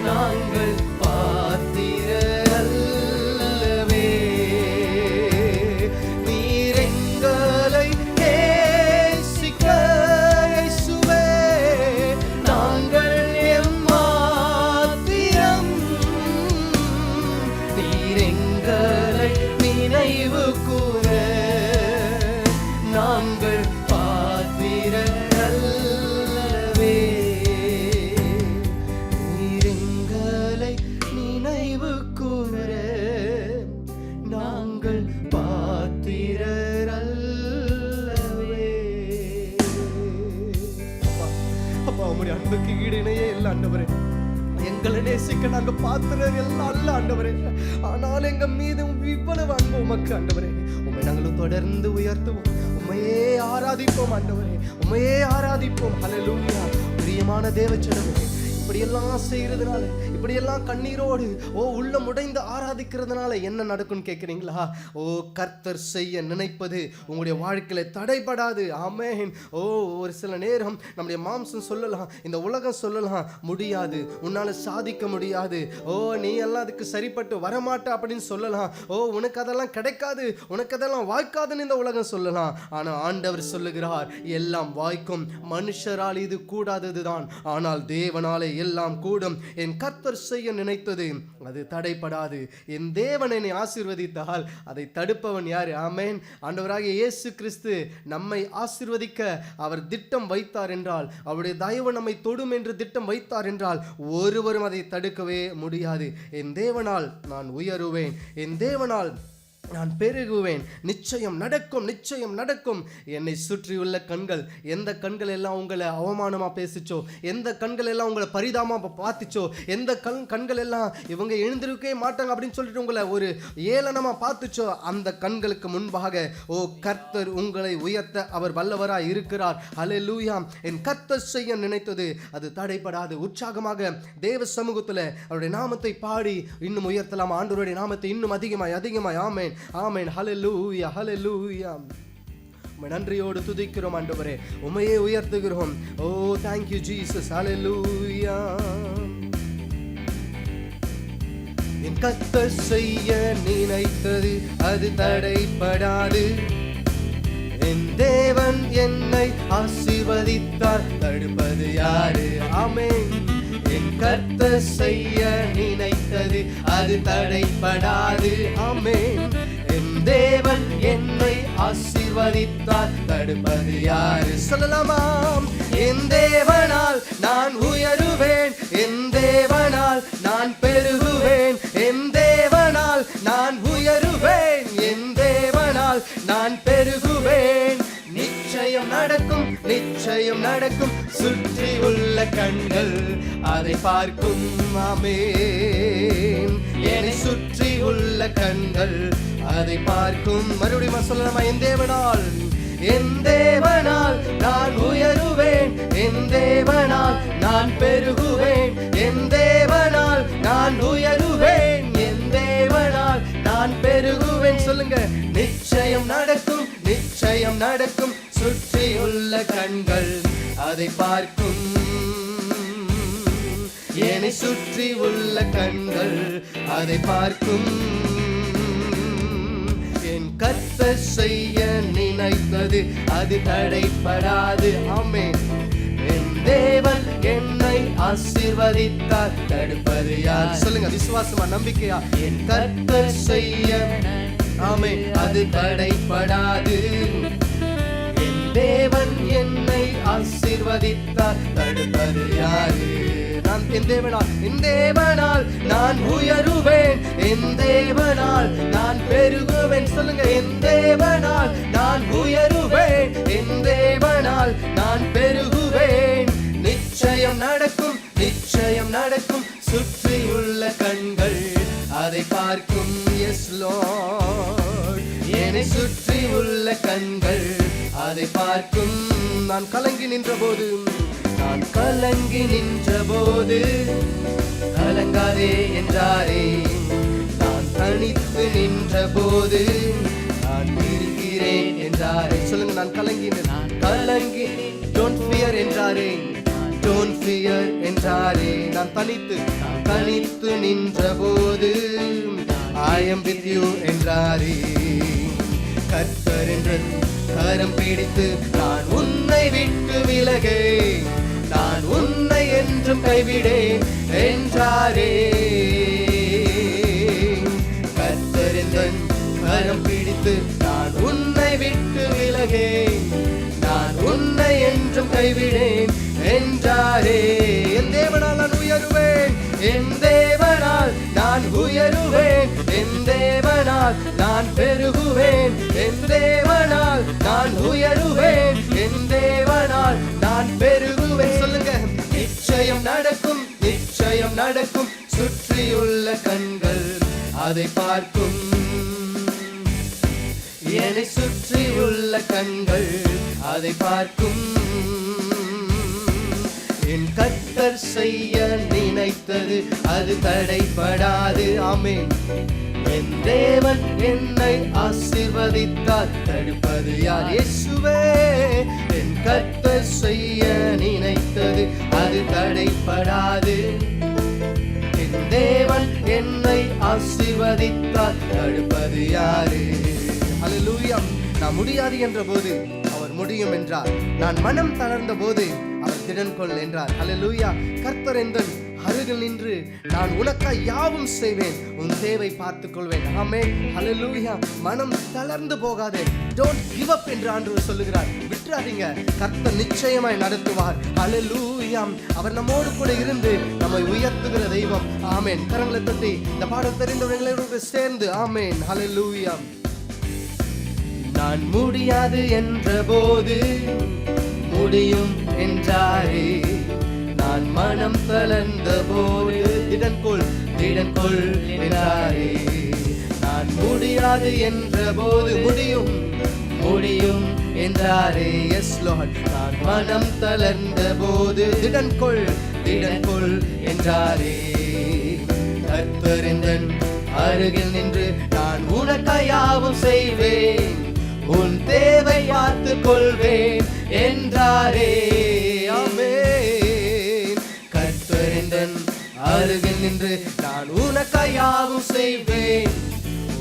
நாங்கள் பாத்திரர் அல்லவே. நீரெங்களை நேசிக்க இயேசுவே, நாங்கள் எம்மாத்திரம். நீரெங்களை நினைவு கூற நாங்கள் பாத்திரர் அல்லவே. நீரெங்களை நினைவு கூற நாங்கள் பாத்திரர் அல்லவே. அப்பா உம்முடைய அன்புக்கு ஈடு இணையே இல்லை ஆண்டவரே. எங்களை நேசிக்க நாங்க பாத்திரர் எல்லாம் அல்ல ஆண்டவரே. ஆனால் எங்க மீது இவ்வளவு அன்பு உமக்கு ஆண்டவரே. உம்மை நாங்களும் தொடர்ந்து உயர்த்துவோம், உம்மையே ஆராதிப்போம் ஆண்டவரே, உம்மையே ஆராதிப்போம். ஹல்லேலூயா. பிரியமான தேவச்சனமே, இப்படியெல்லாம் செய்யறதுனால, இப்படியெல்லாம் கண்ணீரோடு உள்ளம் உடைந்து ஆராதிக்கிறதுனால என்ன நடக்கும்னு கேட்குறீங்களா? கர்த்தர் செய்ய நினைப்பது உங்களுடைய வாழ்க்கையில தடைபடாது. ஆமென். ஒரு சில நேரம் நம்முடைய மாம்சம் சொல்லலாம், இந்த உலகம் சொல்லலாம், முடியாது, உன்னால சாதிக்க முடியாது, நீ எல்லாம் அதுக்கு சரிப்பட்டு வரமாட்ட அப்படின்னு சொல்லலாம், உனக்கு அதெல்லாம் கிடைக்காது, உனக்கு அதெல்லாம் வாய்க்காதுன்னு இந்த உலகம் சொல்லலாம். ஆனா ஆண்டவர் சொல்லுகிறார், எல்லாம் வாய்க்கும், மனுஷரால் இது கூடாததுதான், ஆனால் தேவனாலே எல்லாம் கூடும். என் கர்த்தர் செய்ய நினைத்தது அது தடைபடாது. என் தேவன் என்னை ஆசீர்வதித்தால் அதை தடுப்பவன் யாரு? ஆமென். ஆண்டவராகிய இயேசு கிறிஸ்து நம்மை ஆசீர்வதிக்க அவர் திட்டம் வைத்தார் என்றால், அவருடைய தயவு நம்மை தொடும் என்று திட்டம் வைத்தார் என்றால், ஒருவரும் அதை தடுக்கவே முடியாது. என் தேவனால் நான் உயருவேன், என் தேவனால் நான் பெருகுவேன். நிச்சயம் நடக்கும், நிச்சயம் நடக்கும். என்னை சுற்றியுள்ள கண்கள், எந்த கண்கள் எல்லாம் உங்களை அவமானமா பேசிச்சோ, எந்த கண்கள் எல்லாம் உங்களை பரிதாபமா பார்த்துச்சோ, எந்த கண்கள் எல்லாம் இவங்க எழுந்திருக்கவே மாட்டாங்க அப்படின்னு சொல்லிட்டு உங்களை ஒரு ஏளனமா பார்த்துச்சோ, அந்த கண்களுக்கு முன்பாக கர்த்தர் உங்களை உயர்த்த அவர் வல்லவராய் இருக்கிறார். ஹல்லேலூயா. என் கர்த்தர் செய்ய நினைத்தது அது தடைபடாது. உற்சாகமாக தேவ சமூகத்தில் அவருடைய நாமத்தை பாடி இன்னும் உயர்த்தலாம். ஆண்டவருடைய நாமத்தை இன்னும் அதிகமாய் அதிகமாய். ஆமென், ஆமென். ஹல்லேலூயா, ஹல்லேலூயா. நன்றியோடு துதிக்கிறோம் ஆண்டவரே, உம்மையே உயர்த்துகிறோம். thank you Jesus. ஹல்லேலூயா. என் கர்த்தர் செய்ய நினைத்தது அது தடைபடாது. என் தேவன் என்னை ஆசீர்வதித்தார், தடுப்பது யாரு? ஆமென். என் கர்த்தர் செய்ய நினைத்தது அது தடைபடாது. ஆமென். என் தேவன் என்னை ஆசீர்வதித்தார், தடுப்பது யாரு? சொல்லலாமாம். என் தேவனால் நான் உயருவேன், என் தேவனால் நான் பெருகுவேன், என் தேவனால் நான் உயருவேன், என் தேவனால் நிச்சயம் நடக்கும். சுற்றி உள்ள கண்கள் அதை பார்க்கும். ஆமென். என்னை சுற்றி உள்ள கண்கள் அதை பார்க்கும். மறுபடியும் சொல்லலாமா? என் தேவனால், என் தேவனால் நான் உயருவேன், என் தேவனால் நான் பெருகுவேன், என் தேவனால் நான் உயருவேன், என் தேவனால் நான் பெருகுவேன். சொல்லுங்க. நிச்சயம் நடக்கும், நிச்சயம் நடக்கும். சுற்றி உள்ள கண்கள் அதை பார்க்கும். என்னை சுற்றி உள்ள கண்கள் அதை பார்க்கும். என் கர்த்தர் செய்ய நினைத்தது அது தடைப்படாது. ஆமென். என் தேவன் என்னை ஆசீர்வதித்தார், தடுப்பது யார்? சொல்லுங்க. விசுவாசமா, நம்பிக்கையா? என் கர்த்தர் செய்ய, ஆமென், அது தடைப்படாது. என் தேவன் என்னை ஆசீர்வதித்தார், தடுப்பது யாரு? நான் என் தேவனால், என் தேவனால் நான் உயருவேன், என் தேவனால் நான் பெருகுவேன். சொல்லுங்க. என் தேவனால் நான் உயருவேன், என் தேவனால் நான் பெருகுவேன். நிச்சயம் நடக்கும், நிச்சயம் நடக்கும். சுற்றி உள்ள கண்கள் அதை பார்க்கும். Yes Lord. என்னை சுற்றி உள்ள கண்கள் அதை பார்க்கும். நான் கலங்கி நின்ற போது, நான் கலங்கி நின்ற போது கலங்காதே என்றாரே. நான் தனித்து நின்ற போது நான் இருக்கிறேன் என்றாரே. சொல்லுங்க. நான் கலங்கி, நான் கலங்கி, டோன்ட் ஃபியர் என்றாரே, டோன்ட் ஃபியர் என்றாரே. நான் தனித்து நின்ற போது I am with you என்றாரே. கர்த்தர் என்ற கரம் பிடித்து நான் உன்னை விட்டு விலகே, நான் உன்னை என்றும் கைவிடேன் என்றாரே. கர்த்தர் என்ற கரம் பிடித்து நான் உன்னை விட்டு விலகே, நான் உன்னை என்றும் கைவிடேன் என்றாரே. என் தேவனால் நான் உயருவேன், என் தேவனால் நான் உயருவேன், என் தேவனால் நான் பெருகுவேன், என் தேவனால் நான் உயருவேன், என் தேவனால் நான் பெருகுவேன். சொல்லுங்க. நிச்சயம் நடக்கும், நிச்சயம் நடக்கும். சுற்றியுள்ள கண்கள் அதை பார்க்கும். என்னை சுற்றி உள்ள கண்கள் அதை பார்க்கும். என் கர்த்தர் செய்ய நினைத்தது அது தடைப்படாது. ஆமென். என் தேவன் என்னை ஆசீர்வதித்தார், தடுப்பது யார்? இயேசுவே. என் கர்த்தர் செய்ய நினைத்தது அது தடைப்படாது. என் தேவன் என்னை ஆசீர்வதித்தார், தடுப்பது யாரு? ஹல்லேலூயா. நான் முடியாது என்ற போது அவர் முடியும் என்றார். நான் மனம் தளர்ந்த போது அவர் திடன் கொள் என்றார். ஹல்லேலூயா. கர்த்தர் எந்தன் அருகில் நின்று நான் உனக்காய் யாவும் செய்வேன், உன் தேவை பார்த்துக் கொள்வேன். ஆமென். ஹல்லேலூயா. மனம் தளர்ந்து போகாதே. டோன்ட் கிவ் அப் என்று ஆண்டவர் சொல்லுகிறார். விட்டுறாதீங்க. கர்த்தர் நிச்சயமாய் நடத்துவார். ஹல்லேலூயா. அவர் நம்மோடு கூட இருந்து நம்மை உயர்த்துகிற தெய்வம். ஆமென். கரங்களை தட்டி இந்த பாடம் தெரிந்தவர்களோடு சேர்ந்து ஆமென். ஹல்லேலூயா. நான் முடியாது என்ற போது முடியும் என்றாரே. நான் மனம் தளர்ந்த போது திடன் கொள் என்றாரே. நான் முடியாது என்ற போது முடியும் என்றாரே. S Lord. நான் மனம் தளர்ந்த போது திடன் கொள் என்றாரே. கர்த்தர் எந்தன் அருகில் நின்று நான் உனக்காய் யாவும் செய்வேன், உன் தேவை பார்த்துக் கொள்வேன் என்றாரே. ஆமென். கர்த்தர் எந்தன் அருகில் நின்று நான் உனக்காய் யாவும் செய்வேன்,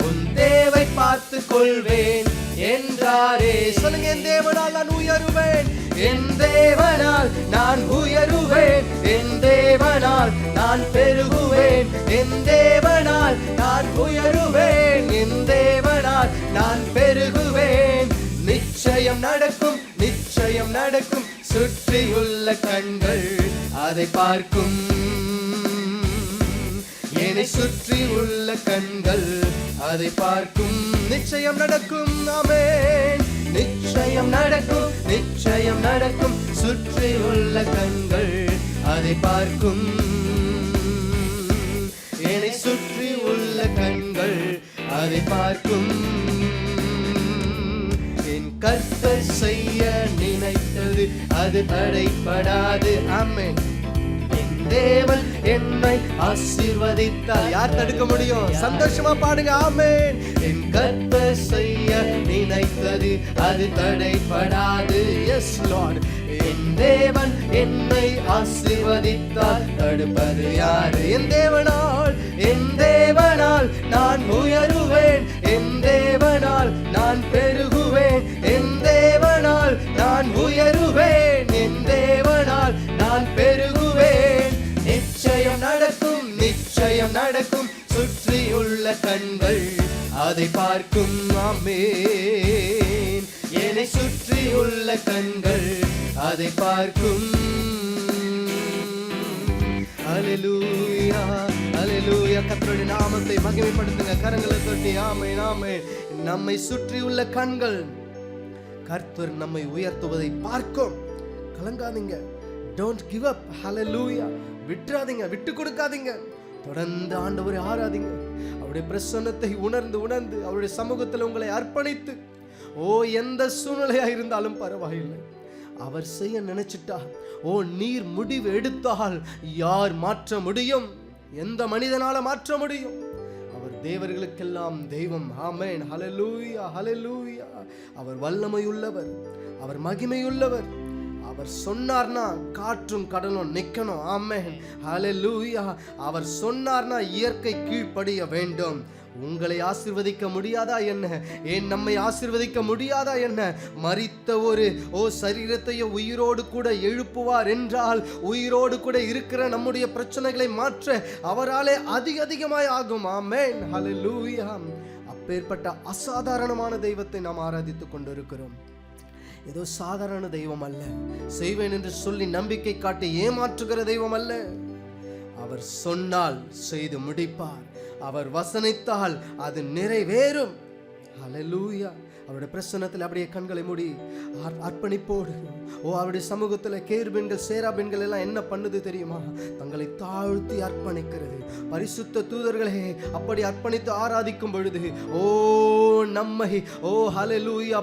உன் தேவை பார்த்துக் கொள்வேன் என்றாரே. சொல்லுங்க. என் தேவனால் நான் உயருவேன், என் தேவனால் நான் உயருவேன், என் தேவனால் நான் பெருகுவேன், என் தேவனால் நான் உயருவேன், என் தேவனால் நான் பெருகுவேன். நிச்சயம் நடக்கும், நிச்சயம் நடக்கும். சுற்றியுள்ள கண்கள் அதை பார்க்கும். என்னை சுற்றி உள்ள கண்கள் அதை பார்க்கும். நிச்சயம் நடக்கும். ஆமென். நிச்சயம் நடக்கும். நிச்சயம் நடக்கும். சுற்றியுள்ள கண்கள் அதை பார்க்கும். என்னை சுற்றி உள்ள கண்கள் அதை பார்க்கும். என் கர்த்தர் செய்ய நினைத்தது அது தடைப்படாது. ஆமென். என் தேவன் என்னை ஆசீர்வதித்தார். யார் தடுக்க முடியும்? சந்தோஷமா பாடுங்க. ஆமென். என் கர்த்தர் செய்ய நினைத்தது அது தடைப்படாது. S Lord. என் தேவன் என்னை ஆசீர்வதித்தார். தடுப்பது யாரு? என் தேவனால். என் தேவனால் நான் உயருவேன். என் தேவனால் நான் பெருகுவேன். என் தேவனால் நான் உயருவேன். என் தேவனால் நான் பெருகுவேன். நிச்சயம் நடக்கும். நிச்சயம் நடக்கும். சுற்றியுள்ள கண்கள் அதை பார்க்கும். ஆமென். என்னை சுற்றியுள்ள கண்கள் அதை பார்க்கும். அல்லேலூயா அல்லேலூயா. கர்த்தருடைய நாமத்தை மகிமைப்படுத்துங்க. கரங்களை தட்டி ஆமென் ஆமென். நம்மை சுற்றியுள்ள கண்கள் கர்த்தர் நம்மை உயர்த்துவதை பார்க்கும். கலங்காதீங்க. Don't give up. ஹல்லேலூயா. விட்டுறாதீங்க, விட்டு கொடுக்காதீங்க. தொடர்ந்து ஆண்டவரை ஆராதிங்க. அவருடைய பிரசன்னத்தை உணர்ந்து உணர்ந்து அவருடைய சமூகத்தில் உங்களை அர்ப்பணித்து, எந்த சூழ்நிலையா இருந்தாலும் பரவாயில்லை, அவர் செய்ய நினைச்சிட்டா, நீர் முடிவு எடுத்தால் யார் மாற்ற முடியும்? எந்த மனிதனால மாற்ற முடியும்? அவர் தேவர்களுக்கெல்லாம் தெய்வம். ஆமென். ஹல்லேலூயா ஹல்லேலூயா. அவர் வல்லமையுள்ளவர், அவர் மகிமையுள்ளவர். அவர் சொன்னார்னா காற்றும் கடலும் நிக்கணும். ஆமென். ஹல்லேலூயா. அவர் சொன்னார்னா இயற்கை கீழ்ப்படிய வேண்டும். உங்களை ஆசீர்வதிக்க முடியாதா என்ன? ஏன் நம்மை ஆசீர்வதிக்க முடியாதா என்ன? மரித்த ஒரு சரீரத்தையோ உயிரோடு கூட எழுப்புவார் என்றால், உயிரோடு கூட இருக்கிற நம்முடைய பிரச்சனைகளை மாற்ற அவராலே அதிகமாய் ஆகும். ஆமென். ஹல்லேலூயா. அப்பேற்பட்ட அசாதாரணமான தெய்வத்தை நாம் ஆராதித்துக் கொண்டிருக்கிறோம். ஏதோ சாதாரண தெய்வம் அல்ல. செய்வேன் என்று சொல்லி நம்பிக்கை காட்டி ஏமாற்றுகிற தெய்வம் அல்ல. அவர் சொன்னால் செய்து முடிப்பார். அவர் வசனித்தால் அது நிறைவேறும். ஹல்லேலூயா. அவருடைய பிரசன்னத்தில் அப்படியே கண்களை மூடி அர்ப்பணிப்போடு அவருடைய சமூகத்தில் கேருபீன்கள் சேராபீன்கள் எல்லாம் என்ன பண்ணுது தெரியுமா? தங்களை தாழ்த்தி அர்ப்பணிக்கிறது. பரிசுத்த தூதர்களே அப்படி அர்ப்பணித்து ஆராதிக்கும் பொழுது நம்மை ஹல்லேலூயா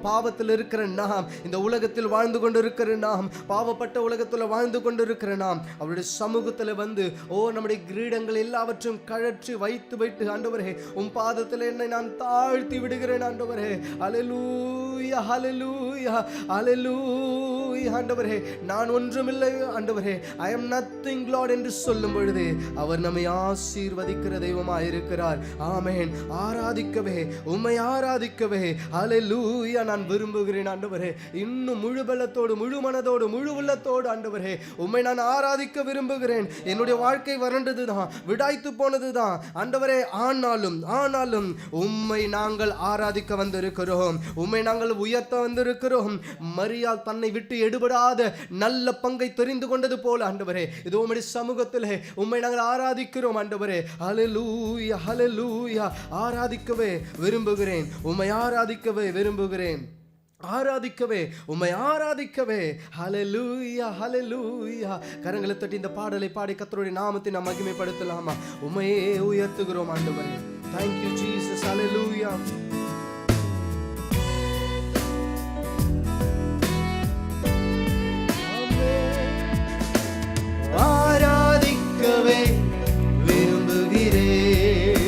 பாவத்தில் இருக்கிற நாம், இந்த உலகத்தில் வாழ்ந்து கொண்டிருக்கிற நாம், பாவப்பட்ட உலகத்தில் வாழ்ந்து கொண்டிருக்கிற நாம் அவருடைய சமூகத்தில் வந்து நம்முடைய கிரீடங்கள் எல்லாவற்றையும் கழற்றி வைத்து ஆண்டவரே உம் பாதத்தில் என்னை நான் தாழ்த்தி விடுகிறேன் ஆண்டவரே. ஹல்லேலூயா ஹல்லேலூயா ஹல்லேலூயா. ஆண்டவரே நான் ஒன்றுமில்லை ஆண்டவரே, ஐ அம் நத்திங் லார்ட் என்று சொல்லும் பொழுது அவர் நம்மை ஆசீர்வதிக்கிற தெய்வமாய் இருக்கிறார். ஆமென். ஆராதிக்கவே, உம்மை ஆராதிக்கவே ஹல்லேலூயா நான் விரும்புகிறேன் ஆண்டவரே. இன்னும் முழு பலத்தோடு, முழு மனதோடு, முழு உள்ளத்தோடு ஆண்டவரே உம்மை நான் ஆராதிக்க விரும்புகிறேன். என்னுடைய வாழ்க்கை வறண்டதுதான், விடாய்த்து போனதுதான் ஆண்டவரே. ஆனாலும் உம்மை நாங்கள் ஆராதிக்க வந்திருக்கிறோம். உம்மை நாங்கள் உயர்த்த வந்திருக்கிறோம். மரியாள் தன்னை விட்டு எடுபடாத நல்ல பங்கை தெரிந்து கொண்டது போல ஆண்டவரே, இதோ உம்முடைய சமூகத்திலே உம்மை நாங்கள் ஆராதிக்கிறோம் ஆண்டவரே. ஹல்லேலூயா ஹல்லேலூயா. ஆராதிக்கவே விரும்புகிறேன், உம்மை ஆராதிக்கவே விரும்புகிறேன். ஆராதிக்கவே, உம்மை ஆராதிக்கவே. ஹல்லேலூயா ஹல்லேலூயா. கரங்களை தட்டி இந்த பாடலை பாடி கர்த்தருடைய நாமத்தை நாம் மகிமைப்படுத்தலாமா? உம்மையே உயர்த்துகிறோம் ஆண்டவரே. Thank you Jesus. Hallelujah. ஆராதிக்கவே விரும்புகிறேன்,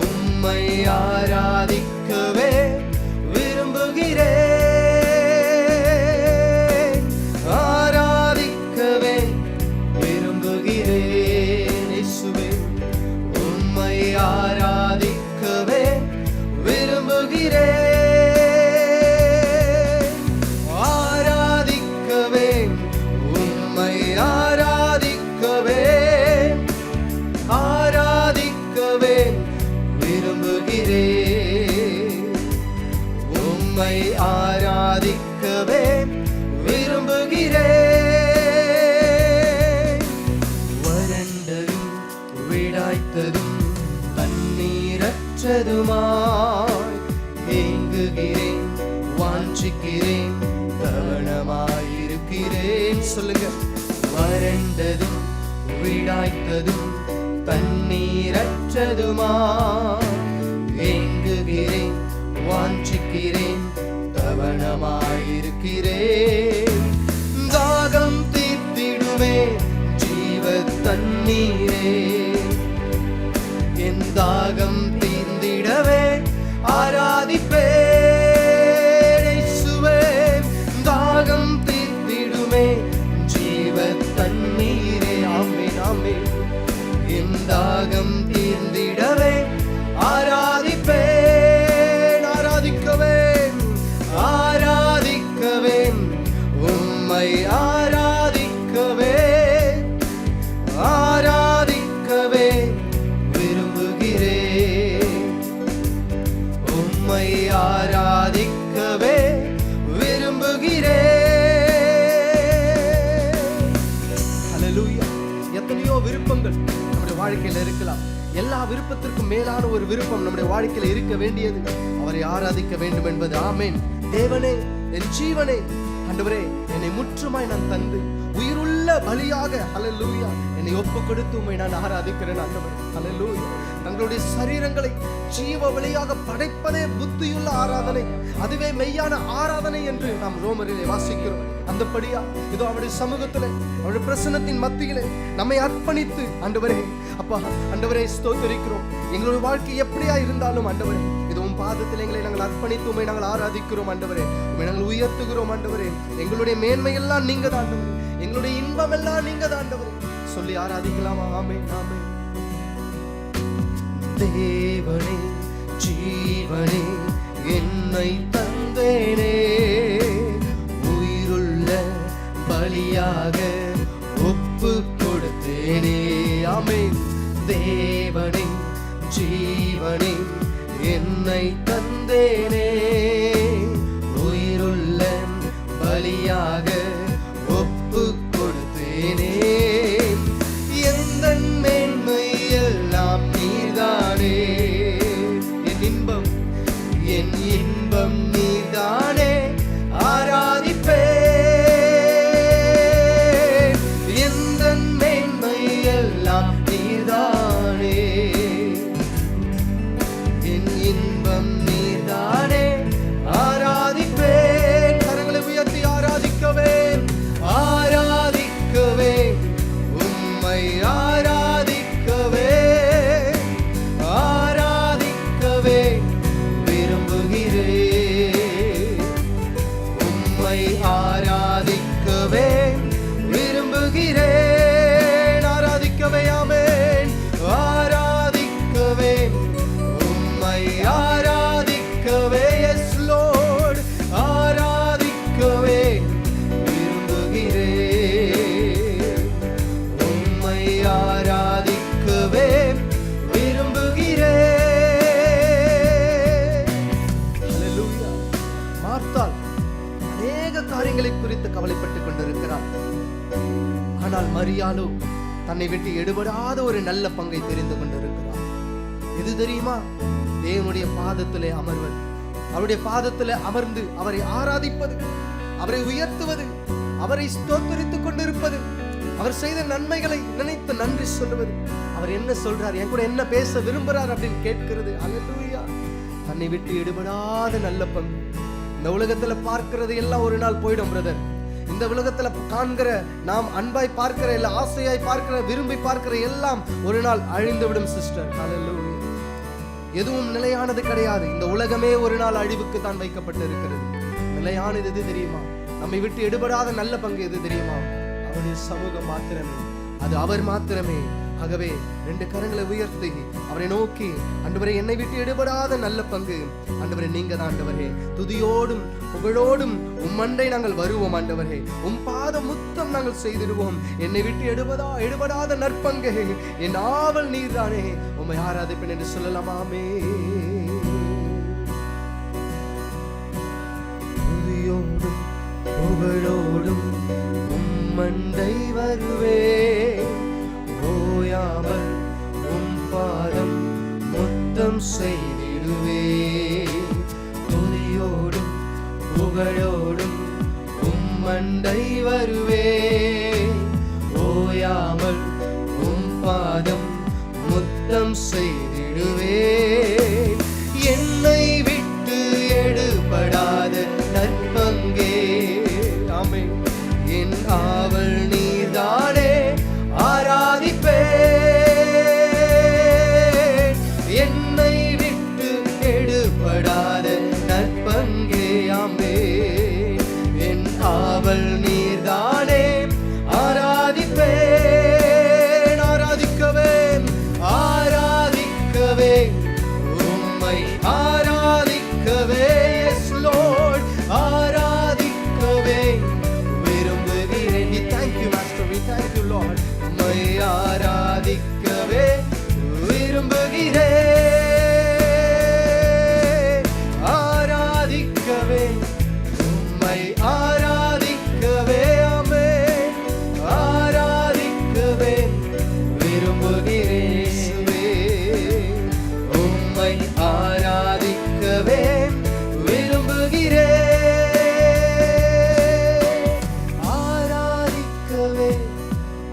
உம்மை ஆராதிக்கவே விரும்புகிறேன், ஆராதிக்கவே விரும்புகிறேன் இயேசுவே, உம்மை ஆராதிக்கவே விரும்புகிறேன், ஆராதிக்கவே உம்மை ஆராதிக்கவே, ஆராதிக்கவே விரும்புகிறேன், உம்மை ஆராதிக்கவே விரும்புகிறேன். வறண்டதும் விடாய்த்ததும் தண்ணீரற்றதுமாய் ஏங்குகிறேன், வாஞ்சி வாஞ்சிக்கிறேன், கவனமாயிருக்கிறேன். சொல்லுங்க. வறண்டதும் விடாய்த்ததும் தண்ணீரற்றதுமா ஏங்குகிறேன், வாஞ்சிக்கிறேன், கவனமாயிருக்கிறேன். தாகம் தீர்த்திடுமே ஜீவ தண்ணீரே, என் தாகம் தீர்ந்திடவே ஆராதிப்பேன். இயேசுவே, தாகம் தீர்த்திடுமே ஜீவ தண்ணீரே. ஆமென், ஆமென். என் தாகம் தீர்ந்திடவே ஆராதிப்பேன், ஆராதிக்கவேன், ஆராதிக்கவேன், உம்மை ஆராதிக்கவேன், ஆராதிக்கவே விரும்புகிறேன், உம்மை ஆராதிக்கவே விரும்புகிறேன். ஹல்லேலூயா. எத்தனையோ விருப்பங்கள் நம்முடைய வாழ்க்கையில இருக்கலாம். எல்லா விருப்பத்திற்கும் மேலான ஒரு விருப்பம் நம்முடைய வாழ்க்கையில இருக்க வேண்டியது அவரை ஆராதிக்க வேண்டும் என்பது. ஆமென். தேவனே, என் ஜீவனே, ஆண்டவரே, என்னை முற்றுமாய் நான் தந்து உயிருள்ள பலியாக ஹல்லேலூயா என்னை ஒப்பு கொடுத்து உம்மை நான் ஆராதிக்கிறேன். ஆண்டவரே, ஹல்லேலூயா. தங்களுடைய சரீரங்களை ஜீவ பலியாக படைப்பதே புத்தியுள்ள ஆராதனை, அதுவே மெய்யான ஆராதனை என்று நாம் ரோமரிலே வாசிக்கிறோம். அந்தபடியா இதோ அவருடைய சமூகத்திலே, அவருடைய பிரசன்னத்தின் மத்தியிலே நம்மை அர்ப்பணித்து, ஆண்டவரே, அப்பா, ஆண்டவரே, ஸ்தோத்திரிக்கிறோம். எங்களுடைய வாழ்க்கை எப்படியா இருந்தாலும் ஆண்டவரே, இது உம் பாதத்தில் எங்களை நாங்கள் அர்ப்பணித்து உம்மை நாங்கள் ஆராதிக்கிறோம். ஆண்டவரே, உம்மை நாங்கள் உயர்த்துகிறோம். ஆண்டவரே, எங்களுடைய மேன்மை எல்லாம் நீங்க தான் ஆண்டவரே, எங்களுடைய இன்பம் எல்லாம் நீங்க தான் ஆண்டவரே. சொல்லி ஆராதிக்கலாமா? ஆமென், ஆமென். தேவனே, ஜீவனே, என்னை தந்தேனே, உயிருள்ள பலியாக ஒப்பு கொடுத்தேனே. ஆமென். தேவனே, ஜீவனே, என்னை தந்தேனே, உயிருள்ள பலியாக ஒப்பு கொடுத்தேனே. எந்த மேன்மை எல்லாம் நீர்தானே, என் இன்பம், என் இன்பம் நீர்தானே, ஆராதிப்பேன். எந்த மேன்மை எல்லாம் நீர்தானே, என் இன்பம் நீர்தானே, ஆராதிப்பேன். கரங்களை உயர்த்தி ஆராதிக்கவேன், ஆராதிக்கவேன், உம்மை ஆராதிக்கவே, ஆராதிக்கவே விரும்புகிறேன், உம்மை ஆராதிக்கவே விரும்புகிறேன், ஆராதிக்கவே. ஆமென். ஆராதிக்கவே, உம்மை ஆராதிக்கவே, எஸ் லார்ட், ஆராதிக்கவே விரும்புகிறேன், உம்மை ஆராதிக்கவே விரும்புகிறேன். ஹல்லேலூயா. மார்த்தாள் அநேக காரியங்களை குறித்து கவலைப்பட்டுக் கொண்டிருக்கிறார். ஆனால் மரியாளோ தன்னை விட்டு எடுபடாத ஒரு நல்ல பங்கை தெரிந்து கொண்டிருக்கிறார். எது தெரியுமா? தேவனுடைய பாதத்திலே அமர்வது, அவருடைய பாதத்திலே அமர்ந்து அவரை ஆராதிப்பது, அவரை உயர்த்துவது, அவரை ஸ்தோத்திரித்துக் கொண்டிருப்பது, அவர் செய்த நன்மைகளை நினைத்து நன்றி சொல்லுவது. அவர் என்ன சொல்றார், என் கூட என்ன பேச விரும்புறார் அப்படின்னு கேட்கிறது. அல்லேலூயா. தன்னை விட்டு எடுபடாத நல்ல பங்கு. இந்த உலகத்துல பார்க்கிறது எல்லாம் ஒரு நாள் போயிடும் பிரதர். இந்த உலகத்துல காண்கிற, நாம் அன்பாய் பார்க்கிற, இல்ல ஆசையாய் பார்க்கிற, விரும்பி பார்க்கிற எல்லாம் ஒரு நாள் அழிந்துவிடும் சிஸ்டர். அல்லேலூயா. எதுவும் நிலையானது கிடையாது. இந்த உலகமே ஒரு நாள் அழிவுக்கு தான் வைக்கப்பட்டு இருக்கிறது. நிலையானது எது தெரியுமா? நம்மை விட்டு எடுபடாத நல்ல பங்கு எது தெரியுமா? அவருடைய சமூகம் மாத்திரமே, அது அவர் மாத்திரமே. ஆகவே ரெண்டு கரங்களை உயர்த்தி அவரை நோக்கி, ஆண்டவரே, என்னை விட்டு எடுபடாத நல்ல பங்கு ஆண்டவரே நீங்க தான் ஆண்டவரே. துதியோடும் புகழோடும் உம்மண்டை நாங்கள் வருவோம் ஆண்டவரே. உம் பாத முத்தம் நாங்கள் செய்திடுவோம். என்னை விட்டு எடுபடாத நற்பங்கு என் ஆவல் நீர்தானே. உம்மை ஆராதிப்பேன் என்று சொல்லலாமாமே. துதியோடும் புகழோடும் உம்மண்டை வருவேன். ஓயாமல் உம் பாதம் முத்தம் செய்திடுவே. துதியோடும் புகழோடும் உம்மண்டை வருவேன். ஓயாமல் உம் பாதம் முத்தம் செய்திடுவேன். என்னை விட்டு எடுபடாத நற்பங்கே ஆமென் என் ஆவல் நீர்தானே. ஆராதிப்பேன் என்னை விட்டு எடுபடாத நற்பங்கே ஆமென் என் ஆவல் நீர்தானே. ஆராதிப்பேன் ஆராதிக்கவே ஆராதிக்கவே உம்மை ஆராதிக்கவே எஸ் லார்ட் ஆராதிக்கவே விரும்புகிறேன். Thank you master, we thank you Lord. உம்மை ஆராதிக்கவே விரும்புகிறேன். ஆராதிக்கவே உம்மை ஆராதிக்கவே ஆமென் ஆராதிக்கவே விரும்புகிறேன். உம்மை ஆராதிக்கவே விரும்புகிறேன். ஆராதிக்கவே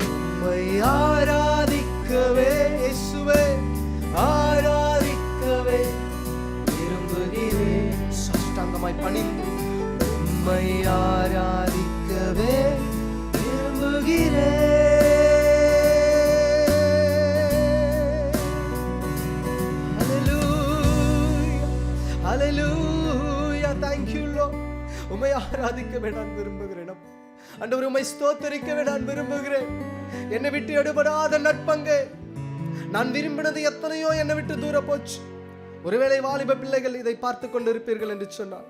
உம்மை ஆராதிக்கவே இயேசுவே ஆராதிக்கவே விரும்புகிறேன். சாஷ்டாங்கமாய் பணிந்து உம்மை ஆராதிக்கவே விரும்புகிறேன். ஹல்லேலூயா thank you Lord. உம்மை ஆராதிக்கவே நான் விரும்புகிறேன். ஆண்டவரே உம்மை ஸ்தோத்திரிக்கவே நான் விரும்புகிறேன். என்னை விட்டு எடுபடாத நற்பங்கு நான் விரும்பினது எத்தனையோ என்னை விட்டு தூர போச்சு. ஒருவேளை வாலிப பிள்ளைகள் இதை பார்த்து கொண்டு இருப்பீர்கள் என்று சொன்னால்,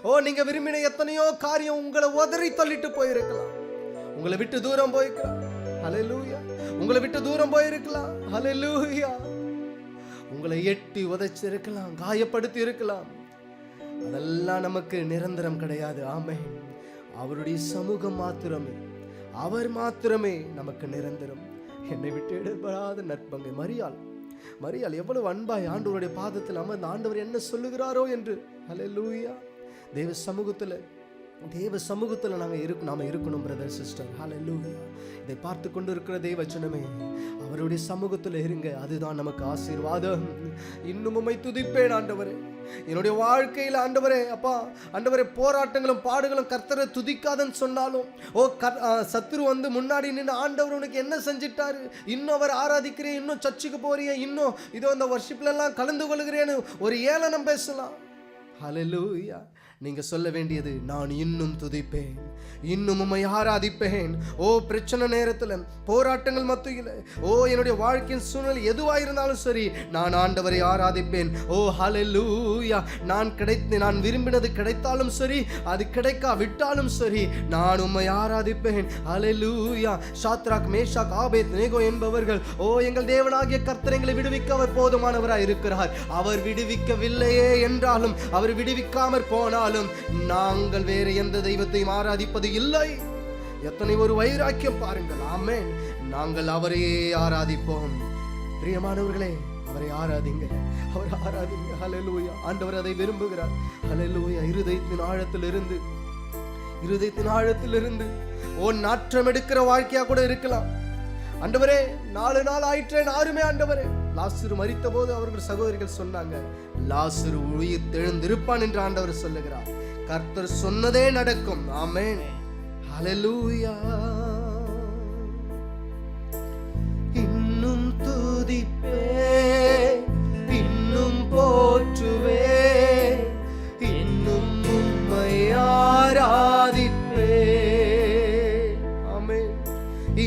ஓ நீங்க விரும்பின எத்தனையோ காரியம் உங்களை உதறி தள்ளிட்டு போயிருக்கலாம். உங்களை விட்டு தூரம் போயிருக்கலாம். ஹல்லேலூயா. உங்களை விட்டு தூரம் போயிருக்கலாம். ஹல்லேலூயா. உங்களை எட்டி உதைச்சிருக்கலாம், காயப்படுத்தி இருக்கலாம். அதெல்லாம் நமக்கு நிரந்தரம் கிடையாது. ஆமென். அவருடைய சமூகம் மாத்திரமே, அவர் மாத்திரமே நமக்கு நிரந்தரம். என்னை விட்டு எடுபடாத நற்பங்கு. மரியாள் எவ்வளவு அன்பாய் ஆண்டவருடைய பாதத்தில் அமர்ந்து ஆண்டவர் என்ன சொல்லுகிறாரோ என்று. ஹல்லேலூயா. தேவ சமூகத்தில் நாம இருக்கணும் பிரதர் சிஸ்டர். ஹல்லேலூயா. இதை பார்த்து கொண்டு இருக்கிற தேவ ஜனமே, அவருடைய சமூகத்தில் இருங்க. அதுதான் நமக்கு ஆசீர்வாதம். இன்னும் உம்மை துதிப்பேன் ஆண்டவரே. என்னுடைய வாழ்க்கையில் ஆண்டவரே, அப்பா ஆண்டவரே, போராட்டங்களும் பாடுகளும் கர்த்தரை துதிக்காதன்னு சொன்னாலும், சத்துரு வந்து முன்னாடி நின்று ஆண்டவர் உனக்கு என்ன செஞ்சிட்டாரு, இன்னும் அவர் ஆராதிக்கிறேன், இன்னும் சர்ச்சுக்கு போறிய, இன்னும் இதோ இந்த வர்ஷிப்ல எல்லாம் கலந்து கொள்கிறேன்னு ஒரு ஏளனம் பேசலாம். ஹல்லேலூயா. நீங்க சொல்ல வேண்டியது, நான் இன்னும் துதிப்பேன், இன்னும் உம்மை ஆராதிப்பேன். ஓ பிரச்சனை நேரத்தில், போராட்டங்கள் மத்தியில், ஓ என்னுடைய வாழ்க்கையின் சூழ்நிலை எதுவாயிருந்தாலும் சரி, நான் ஆண்டவரை ஆராதிப்பேன். ஓ ஹல்லேலூயா. நான் விரும்பினது கிடைத்தாலும் சரி, அது கிடைக்காவிட்டாலும் சரி, நான் உம்மை ஆராதிப்பேன். ஹல்லேலூயா. சாத்ராக் மேஷாக் ஆபேத்நேகோ என்பவர்கள், ஓ எங்கள் தேவனாகிய கர்த்தர் எங்களை விடுவிக்க அவர் போதுமானவராய் இருக்கிறார். அவர் விடுவிக்கவில்லையே என்றாலும், அவர் விடுவிக்காமற் போனாலும் நாங்கள் வேறு எந்த தெய்வத்தையும் ஆராதிப்பது இல்லை. எத்தனை ஒரு வைராக்கியம் பாருங்கள். ஆமென். நாங்கள் அவரையே ஆராதிப்போம். பிரியமானவர்களே, அவரை ஆராதிங்க, அவர் ஆராதிங்க. ஹல்லேலூயா. ஆண்டவர் அதை விரும்புகிறார். ஹல்லேலூயா. இருதயத்தின் ஆழத்திலிருந்து ஓ நாற்றம் எடுக்கிற வாழ்க்கையா கூட இருக்கலாம். ஆண்டவரே 4 நாள் ஆயிற்றே, யாருமே ஆண்டவரே. லாசரு மரித்த போது அவர்கள் சகோதரிகள் சொன்னாங்க, லாசரு உயிர் தெழுந்திருப்பான் என்று ஆண்டவர் சொல்லுகிறார். கர்த்தர் சொன்னதே நடக்கும். ஆமென். ஹல்லேலூயா. இன்னும் துதிப்பேன், இன்னும் போற்றுவேன், இன்னும் உம்மை ஆராதிப்பேன். ஆமென்.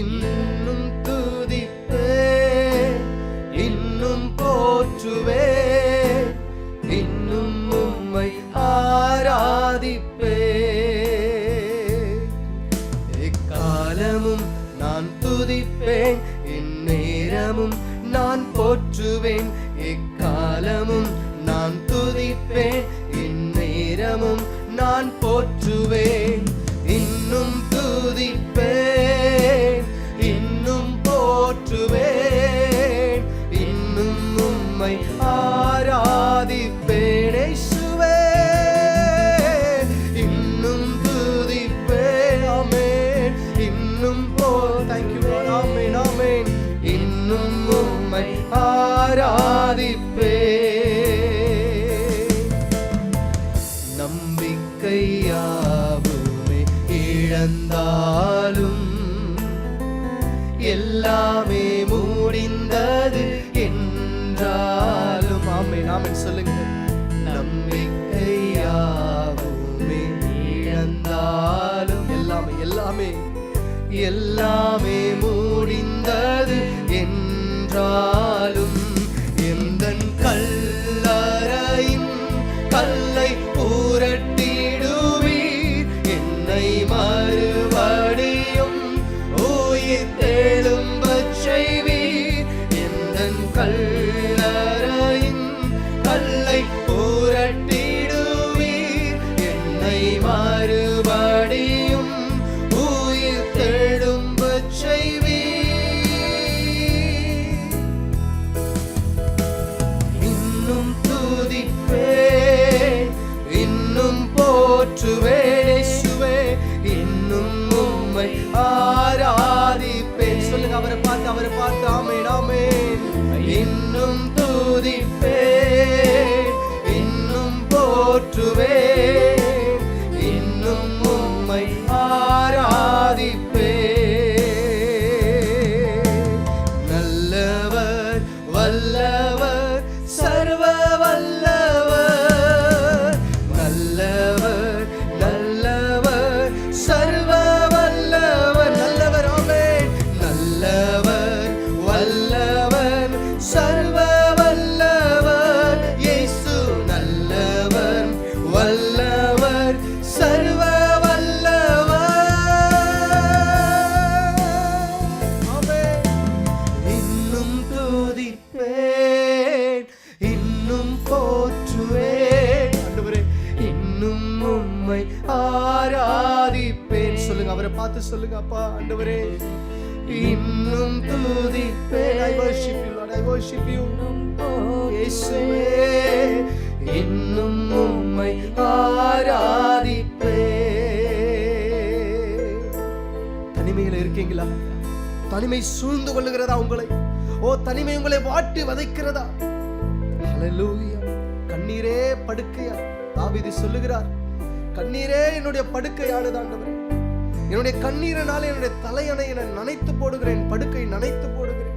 இன்னும் துதிப்பேன், இன்னும் போற்றுவேன், இன்னும் உம்மை ஆராதிப்பேன். எக்கால இழந்தாலும் எல்லாமே முடிந்தது என்றாலும் ஆமென் ஆமென் சொல்லுங்க. நம்பிக்கையாவுமே இழந்தாலும் எல்லாமே எல்லாமே எல்லாமே முடிந்தது என்றாலும் எந்தன் கல்லறையின் கல்லை புரட்டிடுவீர், என்னை மறுபடியும் உயிர் தெழும்பச் செய்வீர். எந்தன் கல்லறையின் கல்லை புரட்டிடுவீர், என்னை மறுபடியும் உயிர் தெழும்பச் செய்வீர். இன்னும் துதிப்பேன், இன்னும் போற்றுவேன் இயேசுவே, இன்னும் உம்மை ஆராதிப்பேன். சொல்லுங்க அவரை பார்த்து ஆமென் ஆமென். இன்னும் துதிப்பேன், இன்னும் போற்றுவேன், இன்னும் உம்மை ஆராதிப்பேன். நல்லவர் வல்லவர் சர்வ வல்லவர், நல்லவர் நல்லவர் சர்வ வல்லவர், நல்லவர் ஆமென். நல்லவர் வல்லவர் சர்வ வல்லவர் இயேசு, நல்லவர் வல்லவர் சர்வ வல்லவர் ஆமென். இன்னும் துதிப்பேன், இன்னும் போற்றுவேன் ஆண்டவரே, இன்னும் உம்மை ஆராதிப்பேன். சொல்லுங்க அவரை பார்த்து சொல்லுங்க, அப்பா ஆண்டவரே இன்னும் துதிப்பேன். I worship you Lord, I worship you இயேசுவே, இன்னும் உம்மை ஆராதிப்பேன். தனிமையில் இருக்கீங்களா? தனிமை சூழ்ந்து கொள்ளுகிறதா உங்களை? ஓ தனிமை உங்களை வாட்டி வதைக்கிறதா? ஹல்லேலூயா. கண்ணீரே படுக்கையா? தாவீது சொல்லுகிறார், கண்ணீரே என்னுடைய படுக்கையானது ஆண்டவரே, என்னுடைய கண்ணீரனால என்னுடைய தலையணை நனைத்து போடுகிறேன், படுக்கை நனைத்து போடுகிறேன்.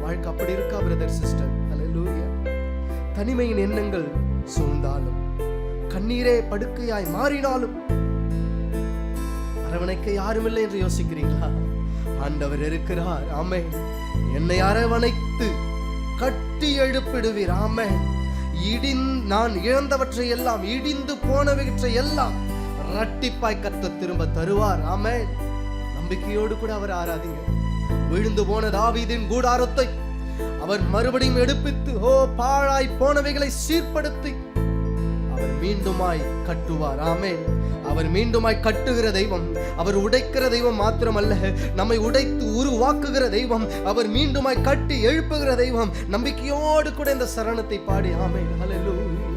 வாழ்க்கை அப்படி இருக்கா பிரதர் சிஸ்டர்? ஹல்லேலூயா. தனிமையின் எண்ணங்கள் சூழ்ந்தாலும், கண்ணீரே படுக்கையாய் மாறினாலும், அரவணைக்க யாரும் இல்லை என்று யோசிக்கிறீங்களா? ஆண்டவர் இருக்கிறார் ஆமென். என்னை அரவணைத்து கட்டி எழுப்பிடுவீர் ஆமென். நான் இழந்தவற்றை எல்லாம், இடிந்து போனவற்றை எல்லாம் இரட்டிப்பாய் கர்த்தர் திரும்ப தருவார் ஆமென். நம்பிக்கையோடு கூட அவர் ஆராதிங்க. விழுந்து போன தாவீதின் கூடாரத்தை அவர் மறுபடியும் எடுப்பித்து, பாழாய் போனவைகளை சீர்படுத்தி அவர் மீண்டுமாய் கட்டுவார் ஆமென். அவர் மீண்டுமாய் கட்டுகிற தெய்வம், அவர் உடைக்கிற தெய்வம் மாத்திரமல்ல, நம்மை உடைத்து உருவாக்குகிற தெய்வம், அவர் மீண்டுமாய் கட்டி எழுப்புகிற தெய்வம். நம்பிக்கையோடு கூட இந்த சரணத்தை பாடி ஆமென் ஹல்லேலூயா.